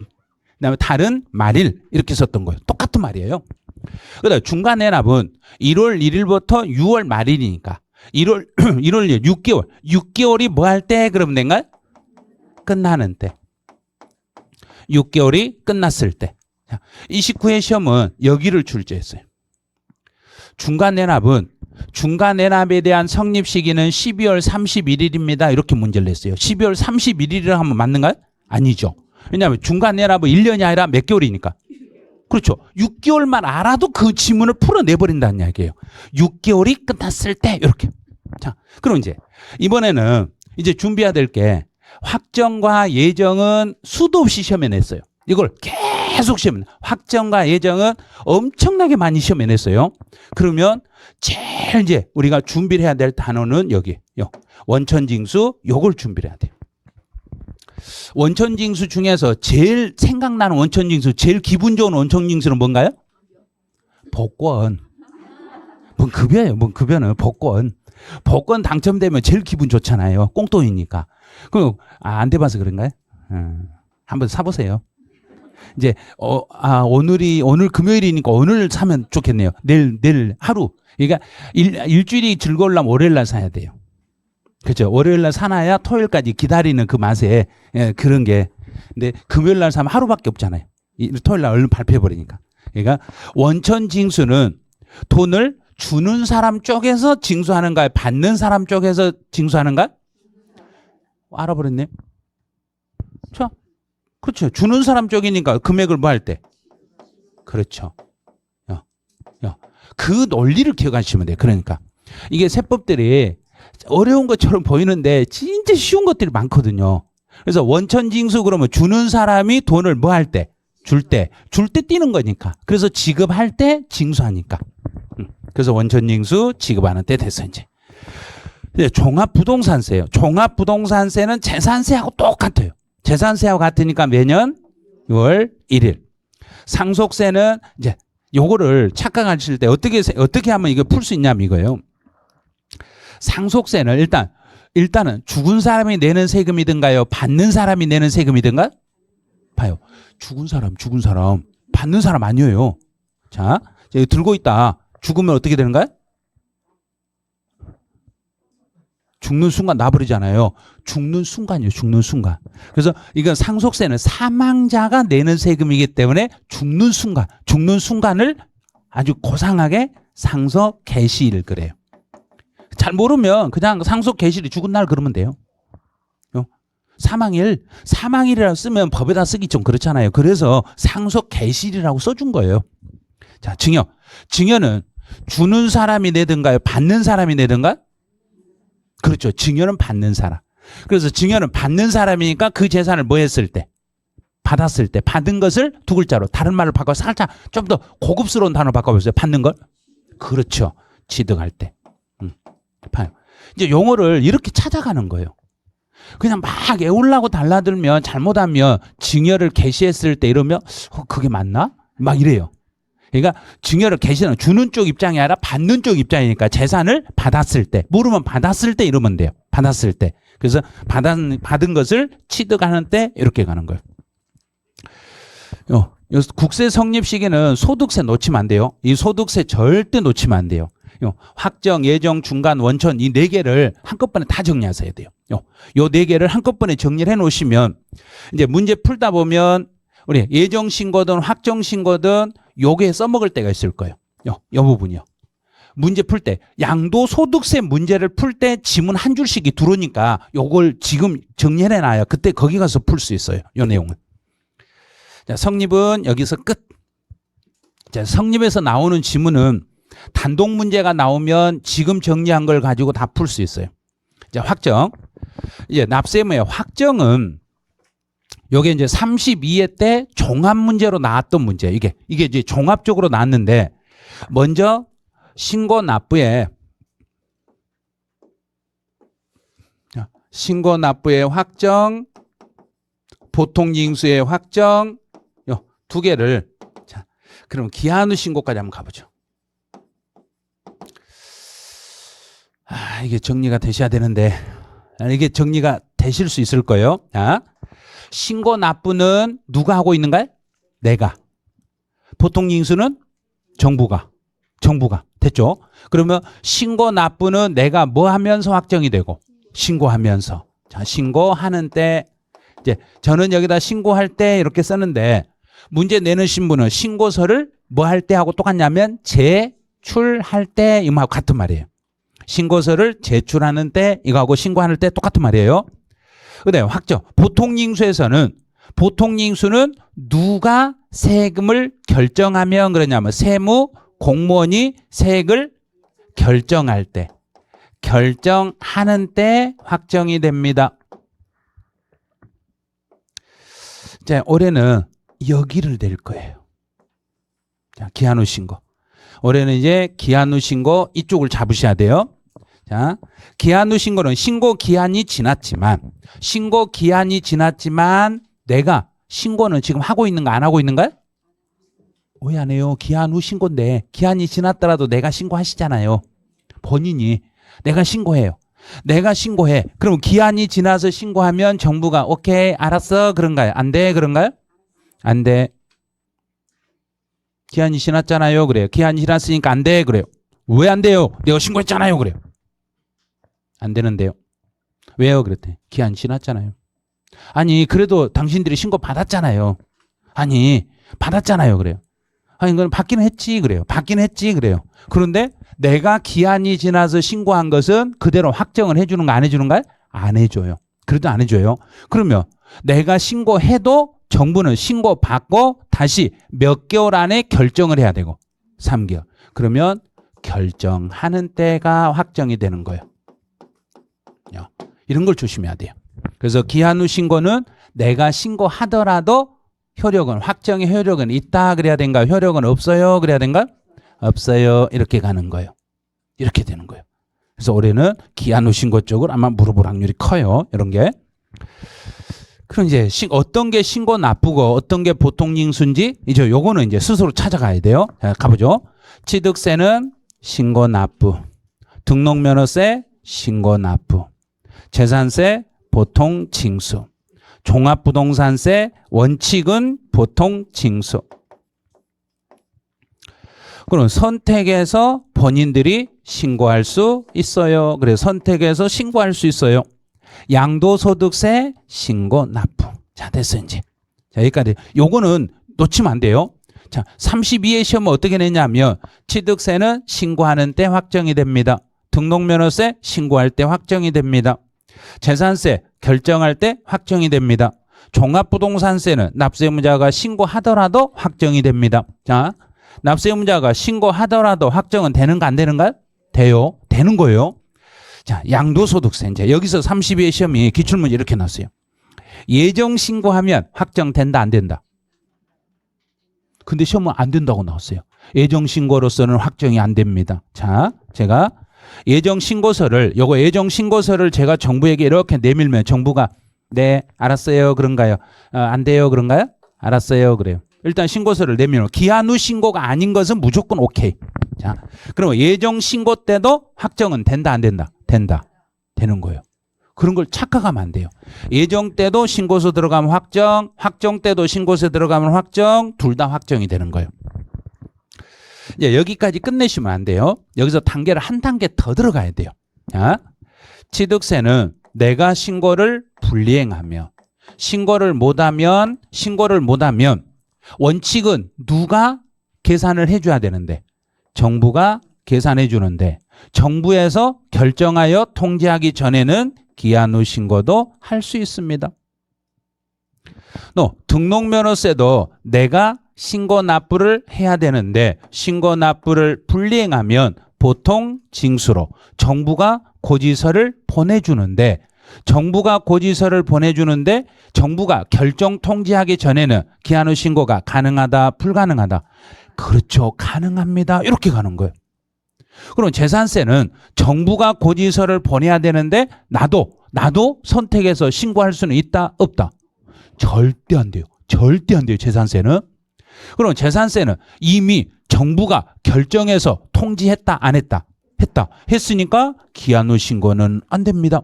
그다음에 달은 말일. 이렇게 썼던 거예요. 똑같은 말이에요. 그다음에 중간 내납은 1월 1일부터 6월 말일이니까 1월 6개월. 6개월이 뭐 할 때 그러면 된가요? 끝나는 때. 6개월이 끝났을 때. 29회 시험은 여기를 출제했어요. 중간 내납에 대한 성립 시기는 12월 31일입니다. 이렇게 문제를 냈어요. 12월 31일이라 하면 맞는가요? 아니죠. 왜냐하면 중간 내납은 1년이 아니라 몇 개월이니까. 그렇죠. 6개월만 알아도 그 지문을 풀어내버린다는 이야기예요. 6개월이 끝났을 때 이렇게. 자, 그럼 이제 이번에는 이제 준비해야 될 게 확정과 예정은 수도 없이 시험에 냈어요. 이걸 계속 시험에 확정과 예정은 엄청나게 많이 시험에 냈어요. 그러면 제일 이제 우리가 준비를 해야 될 단어는 여기 원천징수 요걸 준비를 해야 돼요. 원천징수 중에서 제일 생각나는 원천징수, 제일 기분 좋은 원천징수는 뭔가요? 복권. 뭔 급여예요. 뭔 급여는 복권. 복권 당첨되면 제일 기분 좋잖아요. 꽁돈이니까. 그럼 안 돼봐서 그런가요? 한번 사보세요. 이제 오늘 금요일이니까 오늘 사면 좋겠네요. 내일 하루. 그러니까 일주일이 즐거우려면 월요일 날 사야 돼요. 그렇죠. 월요일 날 사놔야 토요일까지 기다리는 그 맛에 그런 게. 근데 금요일 날 사면 하루밖에 없잖아요. 토요일 날 얼른 발표해 버리니까. 그러니까 원천 징수는 돈을 주는 사람 쪽에서 징수하는가요? 받는 사람 쪽에서 징수하는가? 알아버렸네. 그렇죠. 주는 사람 쪽이니까 금액을 뭐 할 때. 그렇죠. 그 논리를 기억하시면 돼요. 그러니까 이게 세법들이 어려운 것처럼 보이는데 진짜 쉬운 것들이 많거든요. 그래서 원천징수 그러면 주는 사람이 돈을 뭐 할 때? 줄 때 띄는 거니까. 그래서 지급할 때 징수하니까. 그래서 원천징수 지급하는 때 됐어 이제. 종합부동산세요. 종합부동산세는 재산세하고 똑같아요. 재산세하고 같으니까 매년 6월 1일. 상속세는 이제 요거를 착각하실 때 어떻게 하면 이거 풀 수 있냐면 이거예요. 상속세는 일단은 죽은 사람이 내는 세금이든가요? 받는 사람이 내는 세금이든가? 봐요. 죽은 사람 받는 사람 아니에요. 자, 들고 있다. 죽으면 어떻게 되는가요? 죽는 순간 놔버리잖아요. 죽는 순간이에요. 죽는 순간. 그래서 이건 상속세는 사망자가 내는 세금이기 때문에 죽는 순간을 아주 고상하게 상속 개시일 그래요. 잘 모르면 그냥 상속 개시일이 죽은 날 그러면 돼요. 사망일이라고 쓰면 법에다 쓰기 좀 그렇잖아요. 그래서 상속 개시일이라고 써준 거예요. 자, 증여는 주는 사람이 내든가요? 받는 사람이 내든가? 그렇죠. 증여는 받는 사람. 그래서 증여는 받는 사람이니까 그 재산을 뭐 했을 때? 받았을 때 받은 것을 두 글자로 다른 말로 바꿔 살짝 좀 더 고급스러운 단어로 바꿔보세요. 받는 걸. 그렇죠. 취득할 때. 봐요. 이제 용어를 이렇게 찾아가는 거예요. 그냥 막 애울라고 달라들면 잘못하면 증여를 개시했을 때 이러면 그게 맞나? 막 이래요. 그러니까 증여를 개시하는 주는 쪽 입장이 아니라 받는 쪽 입장이니까 재산을 받았을 때 모르면 받았을 때 이러면 돼요. 받았을 때. 그래서 받은 것을 취득하는 때 이렇게 가는 거예요. 국세 성립 시기는 소득세 놓치면 안 돼요. 이 소득세 절대 놓치면 안 돼요. 확정, 예정, 중간, 원천 이 네 개를 한꺼번에 다 정리하셔야 돼요. 요 네 개를 한꺼번에 정리를 해 놓으시면 이제 문제 풀다 보면 우리 예정 신고든 확정 신고든 요게 써먹을 때가 있을 거예요. 요 부분이요. 문제 풀 때 양도소득세 문제를 풀 때 지문 한 줄씩이 들어오니까 요걸 지금 정리해 놔요. 그때 거기 가서 풀 수 있어요. 요 내용을. 자, 성립은 여기서 끝. 자, 성립에서 나오는 지문은 단독 문제가 나오면 지금 정리한 걸 가지고 다 풀 수 있어요. 자, 확정. 이제 납세의무의 확정은 요게 이제 32회 때 종합 문제로 나왔던 문제. 이게 이제 종합적으로 나왔는데 먼저 신고 납부의 확정, 보통징수의 확정 요 두 개를 자, 그럼 기한 후 신고까지 한번 가보죠. 이게 정리가 되셔야 되는데 이게 정리가 되실 수 있을 거예요. 자, 신고 납부는 누가 하고 있는가요? 내가. 보통징수는 정부가 됐죠? 그러면 신고 납부는 내가 뭐 하면서 확정이 되고 신고하면서. 자, 신고하는 때 이제 저는 여기다 신고할 때 이렇게 쓰는데 문제 내는 신분은 신고서를 뭐 할 때 하고 똑같냐면 제출할 때 이거하고 같은 말이에요. 신고서를 제출하는 때 이거하고 신고하는 때 똑같은 말이에요. 그다음에 확정. 보통징수에서는 보통징수는 누가 세금을 결정하면 그러냐면 세무 공무원이 세액을 결정할 때 결정하는 때 확정이 됩니다. 자, 올해는 여기를 낼 거예요. 자, 기한 후 신고. 올해는 이제 기한 후 신고 이쪽을 잡으셔야 돼요. 자, 기한 후 신고는 신고 기한이 지났지만 내가 신고는 지금 하고 있는가 안 하고 있는가요? 왜 안 해요? 기한 후 신고인데 기한이 지났더라도 내가 신고하시잖아요. 본인이 내가 신고해요. 내가 신고해. 그럼 기한이 지나서 신고하면 정부가 오케이 알았어 그런가요? 안 돼 그런가요? 안 돼. 기한이 지났잖아요. 그래요. 기한이 지났으니까 안 돼. 그래요. 왜 안 돼요? 내가 신고했잖아요. 그래요. 안 되는데요. 왜요? 그랬더니 기한 지났잖아요. 아니 그래도 당신들이 신고 받았잖아요. 아니 받았잖아요. 그래요. 아니 이건 받기는 했지. 그래요. 받기는 했지. 그래요. 그런데 내가 기한이 지나서 신고한 것은 그대로 확정을 해주는 거 안 해주는가요? 안 해줘요. 그래도 안 해줘요. 그러면 내가 신고해도 정부는 신고받고 다시 몇 개월 안에 결정을 해야 되고 3개월. 그러면 결정하는 때가 확정이 되는 거예요. 이런 걸 조심해야 돼요. 그래서 기한 후 신고는 내가 신고하더라도 효력은 확정의 효력은 있다 그래야 된가? 효력은 없어요 그래야 된가? 없어요. 이렇게 가는 거예요. 이렇게 되는 거예요. 그래서 올해는 기한 후 신고 쪽을 아마 물어볼 확률이 커요. 이런 게. 그럼 이제 어떤 게 신고 나쁘고 어떤 게 보통징수인지 이제 요거는 이제 스스로 찾아가야 돼요. 자, 가보죠. 취득세는 신고 납부, 등록면허세 신고 납부, 재산세 보통징수, 종합부동산세 원칙은 보통징수. 그럼 선택해서 본인들이 신고할 수 있어요. 그래서 선택해서 신고할 수 있어요. 양도소득세 신고 납부. 자, 됐어 이제. 자, 여기까지. 요거는 놓치면 안 돼요. 자, 32회 시험은 어떻게 냈냐면 취득세는 신고하는 때 확정이 됩니다. 등록면허세 신고할 때 확정이 됩니다. 재산세 결정할 때 확정이 됩니다. 종합부동산세는 납세의무자가 신고하더라도 확정이 됩니다. 자, 납세의무자가 신고하더라도 확정은 되는가 안 되는가? 돼요. 되는 거예요. 자, 양도소득세. 이제 여기서 32회 시험이 기출문제 이렇게 나왔어요. 예정 신고하면 확정된다 안 된다? 근데 시험은 안 된다고 나왔어요. 예정 신고로서는 확정이 안 됩니다. 자, 제가 예정 신고서를 제가 정부에게 이렇게 내밀면 정부가 네, 알았어요. 그런가요? 안 돼요. 그런가요? 알았어요. 그래요. 일단 신고서를 내밀면 기한 후 신고가 아닌 것은 무조건 오케이. 자, 그럼 예정 신고 때도 확정은 된다 안 된다? 된다. 되는 거예요. 그런 걸 착각하면 안 돼요. 예정 때도 신고서 들어가면 확정, 확정 때도 신고서 들어가면 확정, 둘 다 확정이 되는 거예요. 이제 여기까지 끝내시면 안 돼요. 여기서 단계를 한 단계 더 들어가야 돼요. 자, 취득세는 내가 신고를 불이행하며 신고를 못하면 원칙은 누가 계산을 해줘야 되는데 정부가 계산해 주는데 정부에서 결정하여 통지하기 전에는 기한 후 신고도 할 수 있습니다. 등록면허세도 내가 신고 납부를 해야 되는데 신고 납부를 불이행하면 보통 징수로 정부가 고지서를 보내주는데 정부가 결정 통지하기 전에는 기한 후 신고가 가능하다 불가능하다? 그렇죠. 가능합니다. 이렇게 가는 거예요. 그럼 재산세는 정부가 고지서를 보내야 되는데 나도 선택해서 신고할 수는 있다 없다? 절대 안 돼요. 절대 안 돼요. 재산세는. 그럼 재산세는 이미 정부가 결정해서 통지했다 안 했다? 했으니까 기한 후 신고는 안 됩니다.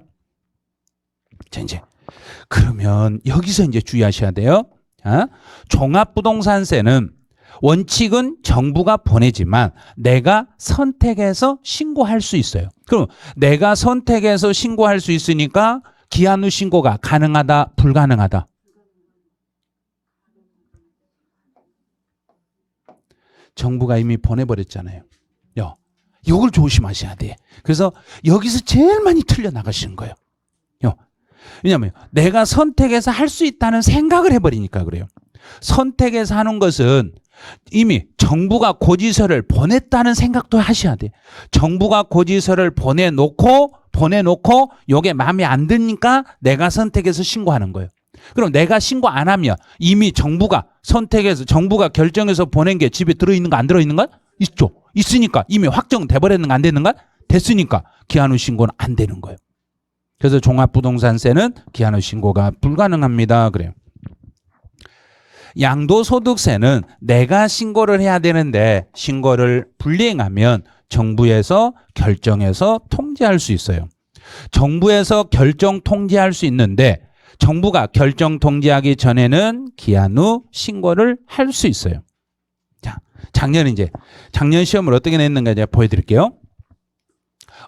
자, 이제 그러면 여기서 이제 주의하셔야 돼요. 자, 종합부동산세는 원칙은 정부가 보내지만 내가 선택해서 신고할 수 있어요. 그럼 내가 선택해서 신고할 수 있으니까 기한 후 신고가 가능하다 불가능하다? 정부가 이미 보내버렸잖아요. 이걸 조심하셔야 돼. 그래서 여기서 제일 많이 틀려 나가시는 거예요. 왜냐하면 내가 선택해서 할 수 있다는 생각을 해버리니까 그래요. 선택해서 하는 것은 이미 정부가 고지서를 보냈다는 생각도 하셔야 돼. 정부가 고지서를 보내놓고 이게 마음에 안 드니까 내가 선택해서 신고하는 거예요. 그럼 내가 신고 안 하면 이미 정부가 결정해서 보낸 게 집에 들어있는 거 안 들어있는 거? 있죠. 있으니까 이미 확정돼 버렸는 거 안 되는 거? 됐으니까 기한 후 신고는 안 되는 거예요. 그래서 종합부동산세는 기한 후 신고가 불가능합니다. 그래요. 양도소득세는 내가 신고를 해야 되는데 신고를 불이행하면 정부에서 결정해서 통지할 수 있어요. 정부에서 결정 통지할 수 있는데 정부가 결정 통지하기 전에는 기한 후 신고를 할 수 있어요. 자, 작년 시험을 어떻게 냈는가 제가 보여드릴게요.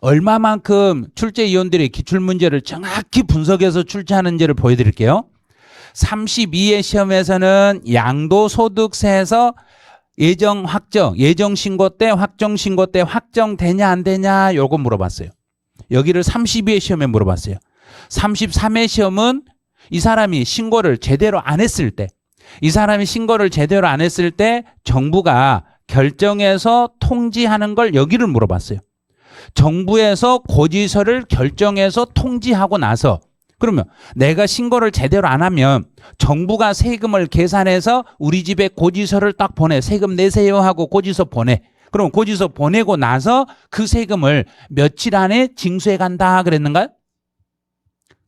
얼마만큼 출제위원들이 기출문제를 정확히 분석해서 출제하는지를 보여드릴게요. 32회 시험에서는 양도소득세에서 예정 신고 때 확정 신고 때 확정되냐 안 되냐 요거 물어봤어요. 여기를 32회 시험에 물어봤어요. 33회 시험은 이 사람이 신고를 제대로 안 했을 때 정부가 결정해서 통지하는 걸 여기를 물어봤어요. 정부에서 고지서를 결정해서 통지하고 나서 그러면 내가 신고를 제대로 안 하면 정부가 세금을 계산해서 우리 집에 고지서를 딱 보내. 세금 내세요 하고 고지서 보내. 그럼 고지서 보내고 나서 그 세금을 며칠 안에 징수해 간다 그랬는가요?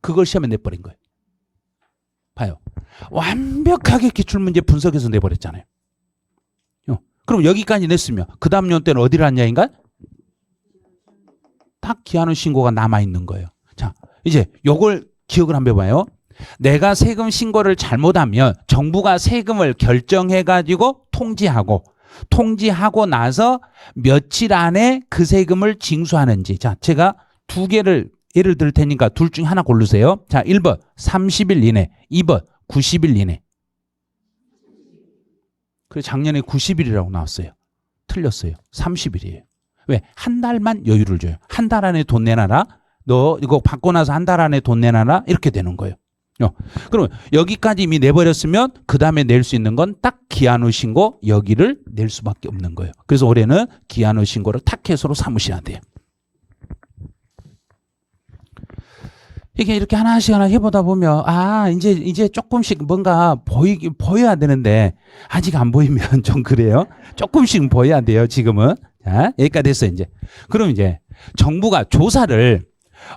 그걸 시험에 내버린 거예요. 봐요. 완벽하게 기출문제 분석해서 내버렸잖아요. 그럼 여기까지 냈으면 그 다음 년 때는 어디를 하냐인가? 딱 기한 후 신고가 남아있는 거예요. 자, 이제 요걸 기억을 한번 해봐요. 내가 세금 신고를 잘못하면 정부가 세금을 결정해가지고 통지하고 나서 며칠 안에 그 세금을 징수하는지. 자, 제가 두 개를 예를 들 테니까 둘 중 하나 고르세요. 자, 1번 30일 이내, 2번 90일 이내. 그래 작년에 90일이라고 나왔어요. 틀렸어요. 30일이에요. 왜? 한 달만 여유를 줘요. 한 달 안에 돈 내놔라. 너 이거 받고 나서 한 달 안에 돈 내놔라. 이렇게 되는 거예요. 그러면 여기까지 이미 내버렸으면 그 다음에 낼 수 있는 건 딱 기한 후 신고 여기를 낼 수밖에 없는 거예요. 그래서 올해는 기한 후 신고를 타켓으로 삼으셔야 돼요. 이렇게 하나씩 해보다 보면, 이제 조금씩 뭔가 보여야 되는데, 아직 안 보이면 좀 그래요. 조금씩 보여야 돼요, 지금은. 자, 여기까지 됐어요, 이제. 그럼 이제, 정부가 조사를,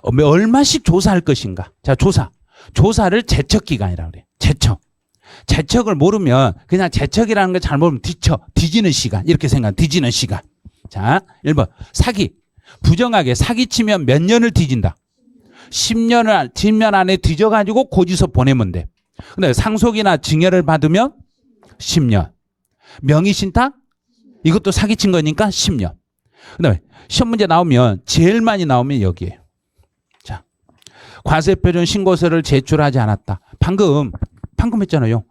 얼마씩 조사할 것인가. 자, 조사를 제척기간이라고 그래요. 제척을 모르면, 그냥 제척이라는 걸 잘 모르면 뒤지는 시간. 이렇게 뒤지는 시간. 자, 1번. 사기. 부정하게 사기치면 몇 년을 뒤진다. 10년 안에 뒤져가지고 고지서 보내면 돼. 근데 상속이나 증여를 받으면 10년. 명의신탁? 이것도 사기친 거니까 10년. 그 다음에 시험 문제 나오면 제일 많이 나오면 여기에요. 자, 과세표준 신고서를 제출하지 않았다. 방금 했잖아요.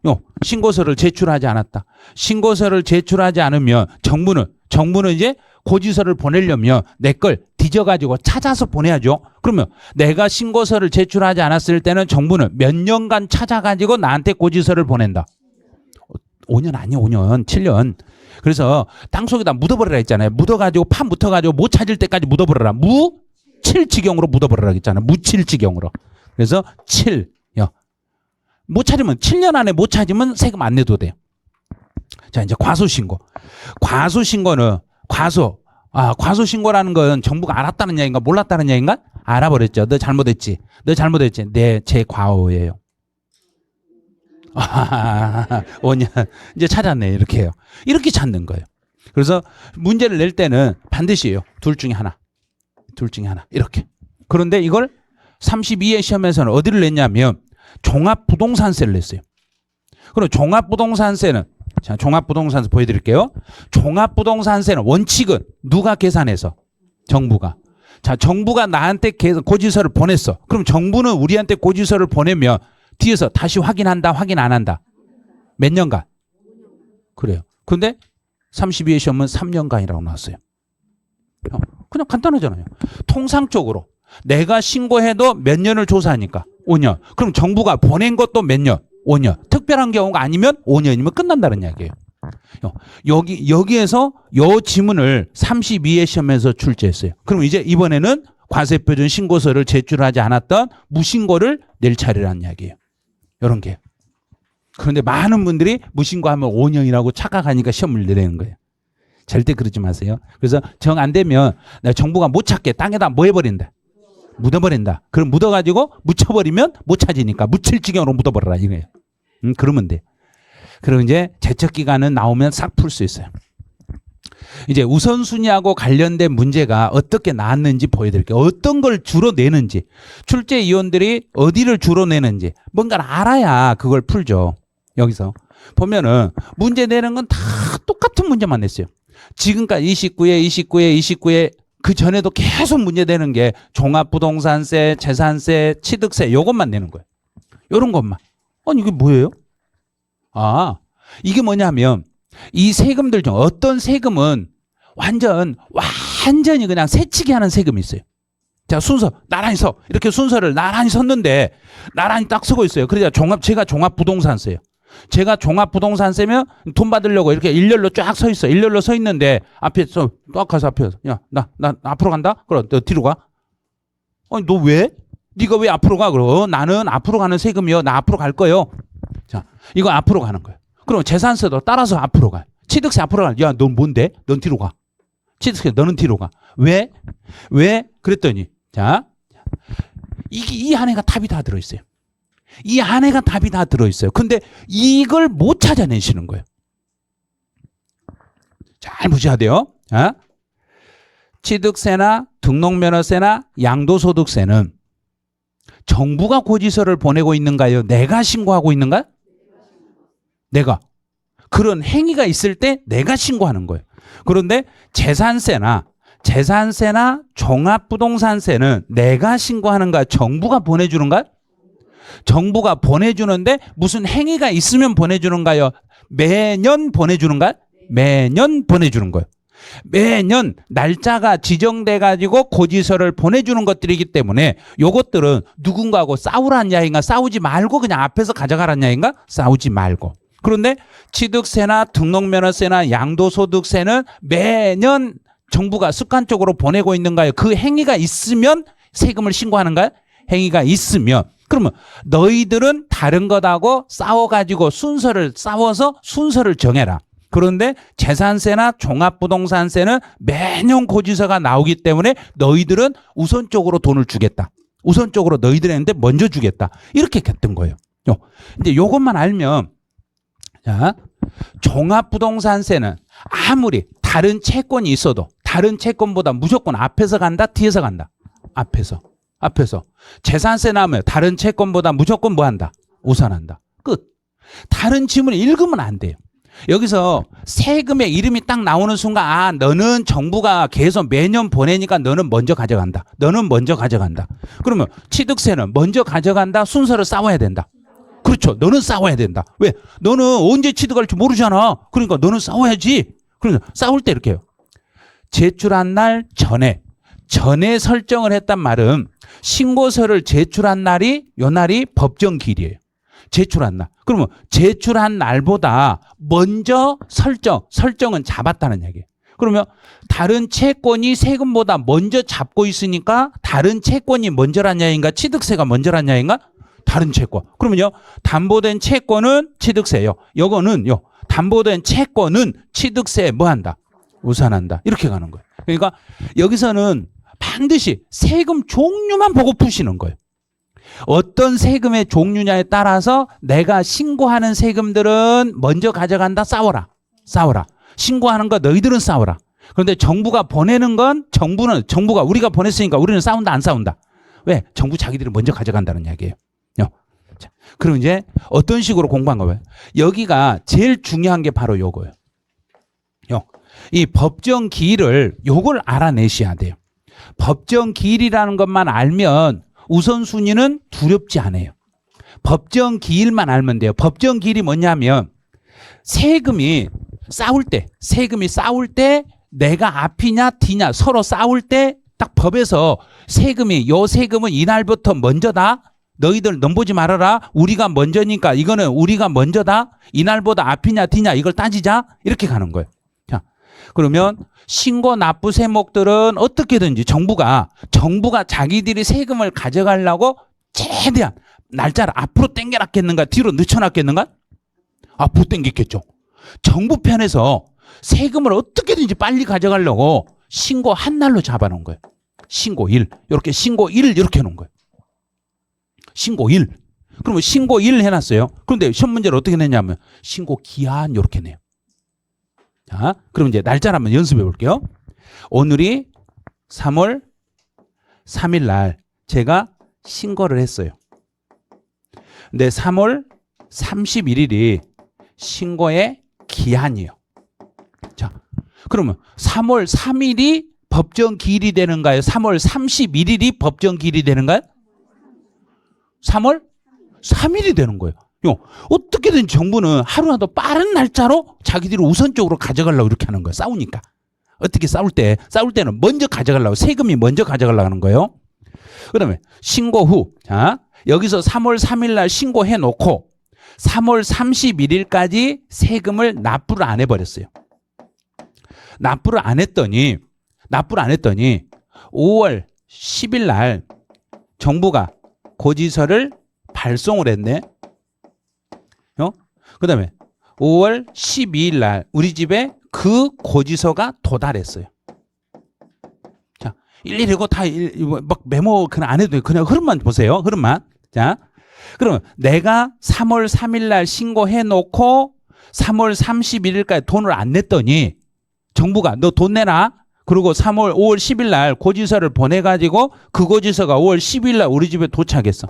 신고서를 제출하지 않았다. 신고서를 제출하지 않으면 정부는 이제 고지서를 보내려면 내 걸 뒤져가지고 찾아서 보내야죠. 그러면 내가 신고서를 제출하지 않았을 때는 정부는 몇 년간 찾아가지고 나한테 고지서를 보낸다. 5년 아니요, 5년, 7년. 그래서 땅속에다 묻어버리라 했잖아요. 묻어가지고 파 묻어가지고 못 찾을 때까지 묻어버려라. 무칠지경으로 묻어버리라 했잖아요. 무칠지경으로. 그래서 7. 못 찾으면 7년 안에 못 찾으면 세금 안 내도 돼요. 자, 이제 과소신고. 과소신고는 과소신고라는 건 정부가 알았다는 얘기인가 몰랐다는 얘기인가? 알아버렸죠. 너 잘못했지. 네, 제 과오예요. 5년. 이제 찾았네. 이렇게 해요. 이렇게 찾는 거예요. 그래서 문제를 낼 때는 반드시요. 둘 중에 하나. 이렇게. 그런데 이걸 32회 시험에서는 어디를 냈냐면 종합부동산세를 냈어요. 그럼 종합부동산세는 자, 종합부동산세 보여드릴게요. 종합부동산세는 원칙은 누가 계산해서? 정부가. 자, 정부가 나한테 고지서를 보냈어. 그럼 정부는 우리한테 고지서를 보내면 뒤에서 다시 확인한다, 확인 안 한다? 몇 년간? 그래요. 근데 32회 시험은 3년간이라고 나왔어요. 그냥 간단하잖아요. 통상적으로 내가 신고해도 몇 년을 조사하니까 5년. 그럼 정부가 보낸 것도 몇 년? 5년. 특별한 경우가 아니면 5년이면 끝난다는 이야기예요. 여기에서 요 지문을 32회 시험에서 출제했어요. 그럼 이제 이번에는 과세표준 신고서를 제출하지 않았던 무신고를 낼 차례라는 이야기예요. 이런 게. 그런데 많은 분들이 무신고하면 5년이라고 착각하니까 시험을 내는 거예요. 절대 그러지 마세요. 그래서 정 안 되면 정부가 못 찾게 땅에다 뭐 해버린다. 묻어버린다. 그럼 묻어가지고 묻혀버리면 못 찾으니까 묻힐지경으로 묻어버려라 이거예요. 그러면 돼. 그럼 이제 제척기간은 나오면 싹 풀 수 있어요. 이제 우선순위하고 관련된 문제가 어떻게 나왔는지 보여드릴게요. 어떤 걸 주로 내는지, 출제위원들이 어디를 주로 내는지 뭔가를 알아야 그걸 풀죠. 여기서 보면은 문제 내는 건 다 똑같은 문제만 냈어요. 지금까지 29회 그 전에도 계속 문제 내는 게 종합부동산세, 재산세, 취득세 요것만 내는 거예요. 요런 것만. 아니 이게 뭐예요? 이게 뭐냐면 이 세금들 중 어떤 세금은 완전히 그냥 새치기 하는 세금이 있어요. 자, 순서 나란히 서 이렇게 순서를 나란히 섰는데 나란히 딱 서고 있어요. 그래서 제가 종합부동산세예요. 제가 종합부동산세면 돈 받으려고 이렇게 일렬로 쫙 서 있어. 일렬로 서 있는데 앞에 딱 가서 앞에서 야, 나 앞으로 간다? 그럼 너 뒤로 가? 아니 너 왜? 네가 왜 앞으로 가? 그럼 나는 앞으로 가는 세금이요. 나 앞으로 갈 거예요. 자, 이거 앞으로 가는 거예요. 그럼 재산세도 따라서 앞으로 가. 취득세 앞으로 가. 야, 넌 뭔데? 넌 뒤로 가. 취득세 너는 뒤로 가. 왜? 그랬더니 자, 이 안에가 답이 다 들어있어요. 이 안에가 답이 다 들어있어요. 근데 이걸 못 찾아내시는 거예요. 잘 보셔야 돼요. 자, 취득세나 등록면허세나 양도소득세는 정부가 고지서를 보내고 있는가요? 내가 신고하고 있는가? 내가. 그런 행위가 있을 때 내가 신고하는 거예요. 그런데 재산세나 종합부동산세는 내가 신고하는가? 정부가 보내주는가? 정부가 보내주는데 무슨 행위가 있으면 보내주는가요? 매년 보내주는가? 매년 보내주는 거예요. 매년 날짜가 지정돼 가지고 고지서를 보내주는 것들이기 때문에 요것들은 누군가하고 싸우라는 이야기인가? 싸우지 말고 그냥 앞에서 가져가라는 이야기인가? 싸우지 말고. 그런데 취득세나 등록면허세나 양도소득세는 매년 정부가 습관적으로 보내고 있는가요? 그 행위가 있으면 세금을 신고하는가요? 행위가 있으면 그러면 너희들은 다른 것하고 싸워가지고 싸워서 순서를 정해라. 그런데 재산세나 종합부동산세는 매년 고지서가 나오기 때문에 너희들은 우선적으로 돈을 주겠다. 우선적으로 너희들한테 먼저 주겠다. 이렇게 했던 거예요. 이제 요것만 알면, 자, 종합부동산세는 아무리 다른 채권이 있어도 다른 채권보다 무조건 앞에서 간다, 뒤에서 간다. 앞에서. 재산세 나오면 다른 채권보다 무조건 뭐 한다? 우선한다. 끝. 다른 지문을 읽으면 안 돼요. 여기서 세금의 이름이 딱 나오는 순간 아 너는 정부가 계속 매년 보내니까 너는 먼저 가져간다. 너는 먼저 가져간다. 그러면 취득세는 먼저 가져간다. 순서를 싸워야 된다. 그렇죠. 너는 싸워야 된다. 왜? 너는 언제 취득할지 모르잖아. 그러니까 너는 싸워야지. 그러니까 싸울 때 이렇게 해요. 제출한 날 전에 설정을 했단 말은 신고서를 제출한 날이 요 날이 법정 기일이에요. 제출한 날. 그러면 제출한 날보다 먼저 설정은 잡았다는 얘기예요. 그러면 다른 채권이 세금보다 먼저 잡고 있으니까 다른 채권이 먼저란 야인가 취득세가 먼저란 야인가? 다른 채권. 그러면요. 담보된 채권은 취득세요. 요거는요. 담보된 채권은 취득세에 뭐 한다? 우선한다. 이렇게 가는 거예요. 그러니까 여기서는 반드시 세금 종류만 보고 푸시는 거예요. 어떤 세금의 종류냐에 따라서 내가 신고하는 세금들은 먼저 가져간다. 싸워라. 신고하는 거 너희들은 싸워라. 그런데 정부가 보내는 건 정부가 우리가 보냈으니까 우리는 싸운다 안 싸운다. 왜? 정부 자기들이 먼저 가져간다는 얘기예요. 자, 그럼 이제 어떤 식으로 공부한 거예요? 여기가 제일 중요한 게 바로 요거예요. 이 법정 기일을 요걸 알아내셔야 돼요. 법정 기일이라는 것만 알면 우선순위는 두렵지 않아요. 법정 기일만 알면 돼요. 법정 기일이 뭐냐면 세금이 싸울 때 내가 앞이냐 뒤냐 서로 싸울 때 딱 법에서 요 세금은 이날부터 먼저다. 너희들 넘보지 말아라. 우리가 먼저니까 이거는 우리가 먼저다. 이날보다 앞이냐 뒤냐 이걸 따지자. 이렇게 가는 거예요. 자, 그러면 신고 납부 세목들은 어떻게든지 정부가 자기들이 세금을 가져가려고 최대한 날짜를 앞으로 당겨놨겠는가 뒤로 늦춰놨겠는가? 앞으로 당겼겠죠. 정부 편에서 세금을 어떻게든지 빨리 가져가려고 신고 한 날로 잡아놓은 거예요. 신고일 이렇게 신고일 이렇게 해놓은 거예요. 신고일. 그러면 신고일 해놨어요. 그런데 시험 문제를 어떻게 내냐면 신고 기한 이렇게 내요. 자, 그럼 이제 날짜를 한번 연습해 볼게요. 오늘이 3월 3일 날 제가 신고를 했어요. 근데 3월 31일이 신고의 기한이에요. 자, 그러면 3월 3일이 법정 기일이 되는가요? 3월 31일이 법정 기일이 되는가요? 3월 3일이 되는 거예요. 어떻게든 정부는 하루라도 빠른 날짜로 자기들이 우선적으로 가져가려고 이렇게 하는 거예요. 싸우니까. 어떻게 싸울 때는 먼저 가져가려고 세금이 먼저 가져가려고 하는 거예요. 그다음에 신고 후. 자, 여기서 3월 3일 날 신고해 놓고 3월 31일까지 세금을 납부를 안 해버렸어요. 납부를 안 했더니 5월 10일 날 정부가 고지서를 발송을 했네. 그다음에 5월 12일 날 우리 집에 그 고지서가 도달했어요. 자, 일일이 이거 다 막 메모 그냥 안 해도 돼요. 그냥 흐름만 보세요. 흐름만. 자, 그러면 내가 3월 3일 날 신고해 놓고 3월 31일까지 돈을 안 냈더니 정부가 너 돈 내놔. 그리고 5월 10일 날 고지서를 보내가지고 그 고지서가 5월 10일 날 우리 집에 도착했어.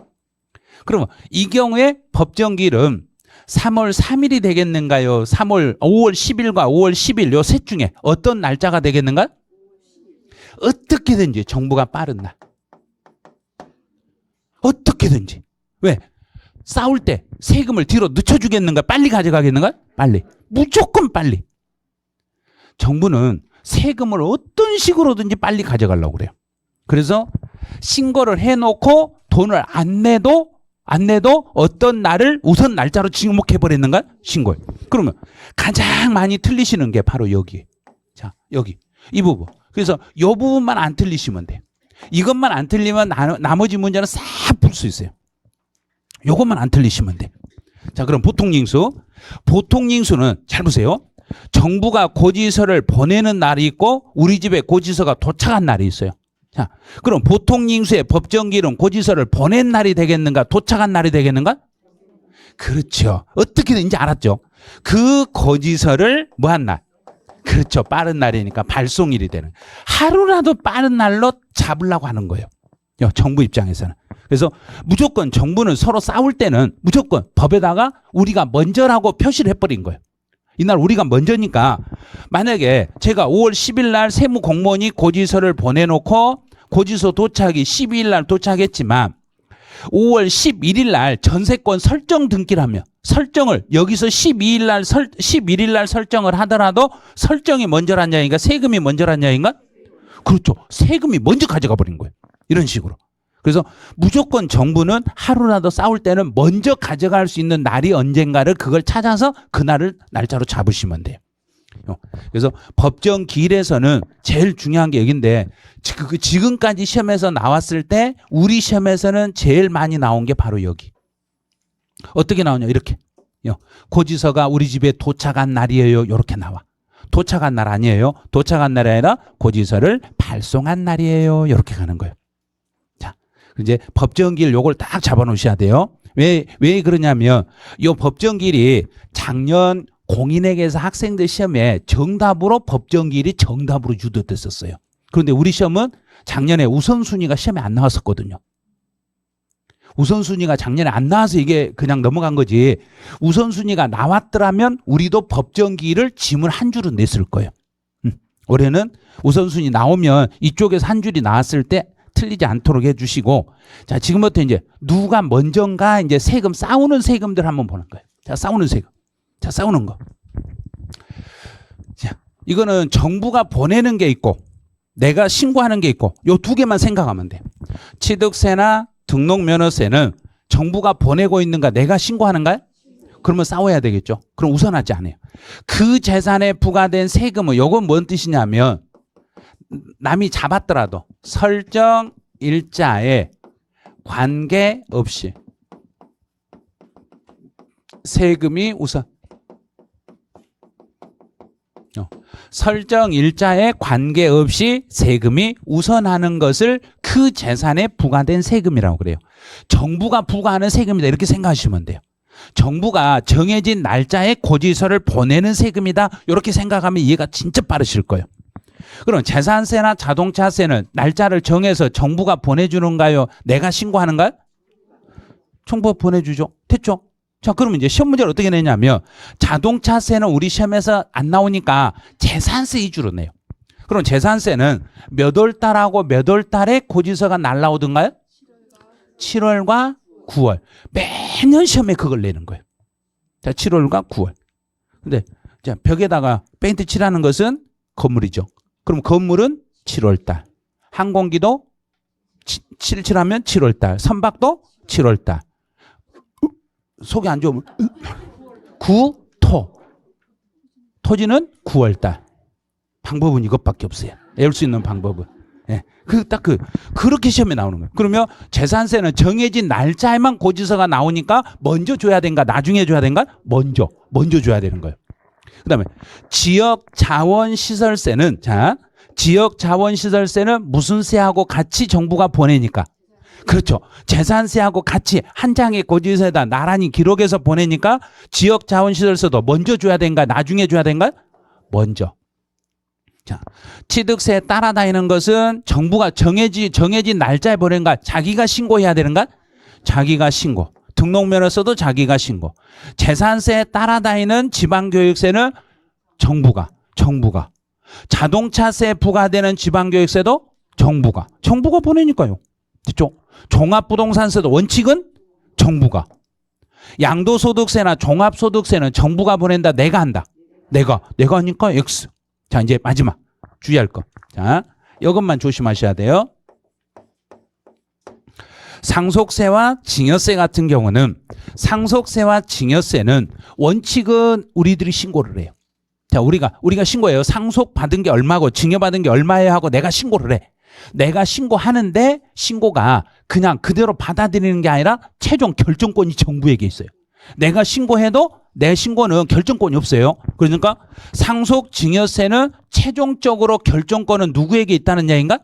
그러면 이 경우에 법정기일은 3월 3일이 되겠는가요? 5월 10일과 5월 10일 요 셋 중에 어떤 날짜가 되겠는가? 어떻게든지 정부가 빠른 날. 어떻게든지. 왜? 싸울 때 세금을 뒤로 늦춰주겠는가? 빨리 가져가겠는가? 빨리. 무조건 빨리. 정부는 세금을 어떤 식으로든지 빨리 가져가려고 그래요. 그래서 신고를 해놓고 돈을 안 내도 어떤 날을 우선 날짜로 지목해 버렸는가? 신고해. 그러면 가장 많이 틀리시는 게 바로 여기. 자, 여기 이 부분. 그래서 이 부분만 안 틀리시면 돼. 이것만 안 틀리면 나머지 문제는 싹 풀 수 있어요. 이것만 안 틀리시면 돼. 자, 그럼 보통징수. 보통징수는 잘 보세요. 정부가 고지서를 보내는 날이 있고 우리 집에 고지서가 도착한 날이 있어요. 자, 그럼 보통징수의 법정기일은 고지서를 보낸 날이 되겠는가? 도착한 날이 되겠는가? 그렇죠. 어떻게든 이제 알았죠. 그 고지서를 뭐 한 날? 그렇죠. 빠른 날이니까 발송일이 되는. 하루라도 빠른 날로 잡으려고 하는 거예요. 정부 입장에서는. 그래서 무조건 정부는 서로 싸울 때는 무조건 법에다가 우리가 먼저라고 표시를 해버린 거예요. 이날 우리가 먼저니까 만약에 제가 5월 10일 날 세무공무원이 고지서를 보내놓고 고지서 도착이 12일 날 도착했지만 5월 11일 날 전세권 설정 등기를 하면 설정을 여기서 11일 날 설정을 하더라도 설정이 먼저란 야인가 세금이 먼저란 야인가? 그렇죠. 세금이 먼저 가져가 버린 거예요. 이런 식으로. 그래서 무조건 정부는 하루라도 싸울 때는 먼저 가져갈 수 있는 날이 언젠가를 그걸 찾아서 그날을 날짜로 잡으시면 돼요. 그래서 법정 기일에서는 제일 중요한 게 여기인데 지금까지 시험에서 나왔을 때 우리 시험에서는 제일 많이 나온 게 바로 여기. 어떻게 나오냐 이렇게. 고지서가 우리 집에 도착한 날이에요. 이렇게 나와. 도착한 날 아니에요. 도착한 날이 아니라 고지서를 발송한 날이에요. 이렇게 가는 거예요. 자, 이제 법정기일 요걸 딱 잡아놓으셔야 돼요. 왜 그러냐면 요 법정기일이 작년 공인회계사 학생들 시험에 정답으로 법정기일이 정답으로 유도됐었어요. 그런데 우리 시험은 작년에 우선순위가 시험에 안 나왔었거든요. 우선순위가 작년에 안 나와서 이게 그냥 넘어간 거지. 우선순위가 나왔더라면 우리도 법정기일을 지문 한 줄은 냈을 거예요. 올해는 우선순위 나오면 이쪽에서 한 줄이 나왔을 때 틀리지 않도록 해주시고, 자, 지금부터 이제 누가 먼저인가 이제 세금 싸우는 세금들 한번 보는 거예요. 자, 싸우는 세금. 자, 싸우는 거. 자, 이거는 정부가 보내는 게 있고 내가 신고하는 게 있고 요 두 개만 생각하면 돼. 취득세나 등록면허세는 정부가 보내고 있는가 내가 신고하는가요? 그러면 싸워야 되겠죠. 그럼 우선하지 않아요. 그 재산에 부과된 세금은 요건 뭔 뜻이냐면 남이 잡았더라도 설정 일자에 관계없이 세금이 우선 설정 일자에 관계없이 세금이 우선하는 것을 그 재산에 부과된 세금이라고 그래요. 정부가 부과하는 세금이다 이렇게 생각하시면 돼요. 정부가 정해진 날짜에 고지서를 보내는 세금이다 이렇게 생각하면 이해가 진짜 빠르실 거예요. 그럼 재산세나 자동차세는 날짜를 정해서 정부가 보내주는가요? 내가 신고하는가요? 정부가 보내주죠. 됐죠? 자, 그러면 이제 시험 문제를 어떻게 내냐면 자동차세는 우리 시험에서 안 나오니까 재산세 위주로 내요. 그럼 재산세는 몇 월 달하고 몇 월 달에 고지서가 날라오던가요? 7월과 9월. 매년 시험에 그걸 내는 거예요. 자, 7월과 9월. 근데 자, 벽에다가 페인트 칠하는 것은 건물이죠. 그럼 건물은 7월 달. 항공기도 칠하면 7월 달. 선박도 7월 달. 속이 안 좋으면 토지는 9월달. 방법은 이것밖에 없어요. 외울 수 있는 방법은. 예. 그렇게 시험에 나오는 거예요. 그러면 재산세는 정해진 날짜에만 고지서가 나오니까 먼저 줘야 된가 나중에 줘야 된가? 먼저 줘야 되는 거예요. 그다음에 지역자원시설세는 지역자원시설세는 무슨 세하고 같이 정부가 보내니까 그렇죠. 재산세하고 같이 한 장의 고지서에다 나란히 기록해서 보내니까 지역자원시설세도 먼저 줘야 된가 나중에 줘야 된가? 먼저. 자, 취득세에 따라다니는 것은 정부가 정해진 날짜에 보낸가 자기가 신고해야 되는가? 자기가 신고. 등록면허서도 자기가 신고. 재산세에 따라다니는 지방교육세는 정부가. 자동차세에 부과되는 지방교육세도 정부가 보내니까요. 됐죠? 종합부동산세도 원칙은 정부가. 양도소득세나 종합소득세는 정부가 보낸다. 내가 한다. 내가 하니까 X. 자, 이제 마지막 주의할 거. 자, 이것만 조심하셔야 돼요. 상속세와 증여세 같은 경우는 상속세와 증여세는 원칙은 우리들이 신고를 해요. 자, 우리가 신고해요. 상속 받은 게 얼마고 증여 받은 게 얼마예요 하고 내가 신고를 해. 내가 신고하는데 신고가 그냥 그대로 받아들이는 게 아니라 최종 결정권이 정부에게 있어요. 내가 신고해도 내 신고는 결정권이 없어요. 그러니까 상속증여세는 최종적으로 결정권은 누구에게 있다는 얘기인가?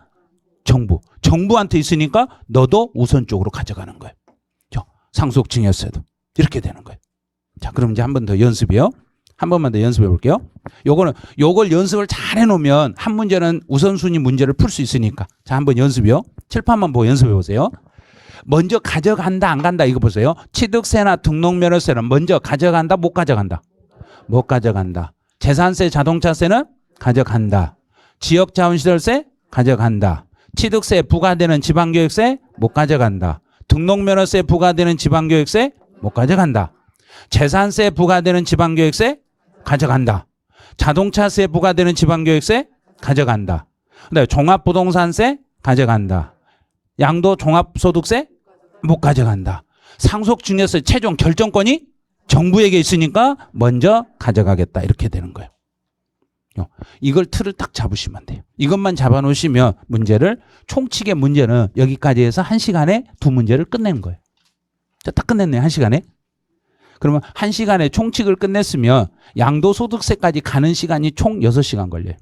정부. 정부한테 있으니까 너도 우선적으로 가져가는 거예요. 상속증여세도 이렇게 되는 거예요. 자, 그럼 이제 한 번 더 연습이요. 한 번만 더 연습해 볼게요. 요걸 연습을 잘 해놓으면 한 문제는 우선순위 문제를 풀 수 있으니까. 자, 한번 연습이요. 칠판만 보고 연습해 보세요. 먼저 가져간다 안 간다 이거 보세요. 취득세나 등록면허세는 먼저 가져간다 못 가져간다. 못 가져간다. 재산세 자동차세는 가져간다. 지역자원시설세 가져간다. 취득세 부과되는 지방교육세 못 가져간다. 등록면허세 부과되는 지방교육세 못 가져간다. 재산세 부과되는 지방교육세 가져간다. 자동차세 부과되는 지방교육세 가져간다. 그다음에 종합부동산세 가져간다. 양도종합소득세 못 가져간다. 상속증여세 최종 결정권이 정부에게 있으니까 먼저 가져가겠다. 이렇게 되는 거예요. 이걸 틀을 딱 잡으시면 돼요. 이것만 잡아놓으시면 문제를 총칙의 문제는 여기까지 해서 1시간에 2문제를 끝내는 거예요. 자, 딱 끝냈네요. 1시간에. 그러면 1시간에 총칙을 끝냈으면 양도소득세까지 가는 시간이 총 6시간 걸려요.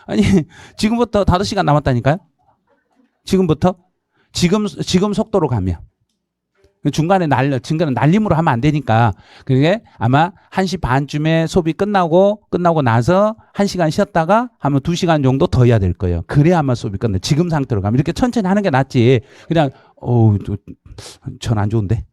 아니 지금부터 5시간 남았다니까요. 지금부터 지금 속도로 가면 중간에 날림으로 하면 안 되니까 그게 아마 1시 반쯤에 수업이 끝나고 나서 1시간 쉬었다가 하면 2시간 정도 더 해야 될 거예요. 그래야 아마 수업이 끝나. 지금 상태로 가면 이렇게 천천히 하는 게 낫지. 그냥 전 안 좋은데.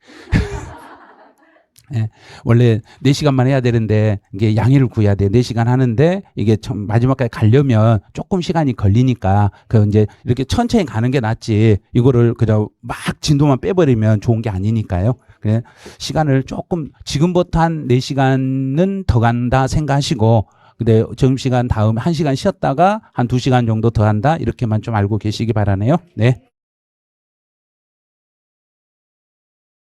예, 원래 4시간만 해야 되는데 이게 양해를 구해야 돼. 4시간 하는데 이게 마지막까지 가려면 조금 시간이 걸리니까 그 이제 이렇게 천천히 가는 게 낫지. 이거를 그냥 막 진도만 빼버리면 좋은 게 아니니까요. 그래 시간을 조금 지금부터 한 4시간은 더 간다 생각하시고 근데 점심시간 다음 1시간 쉬었다가 한 2시간 정도 더 한다. 이렇게만 좀 알고 계시기 바라네요. 네.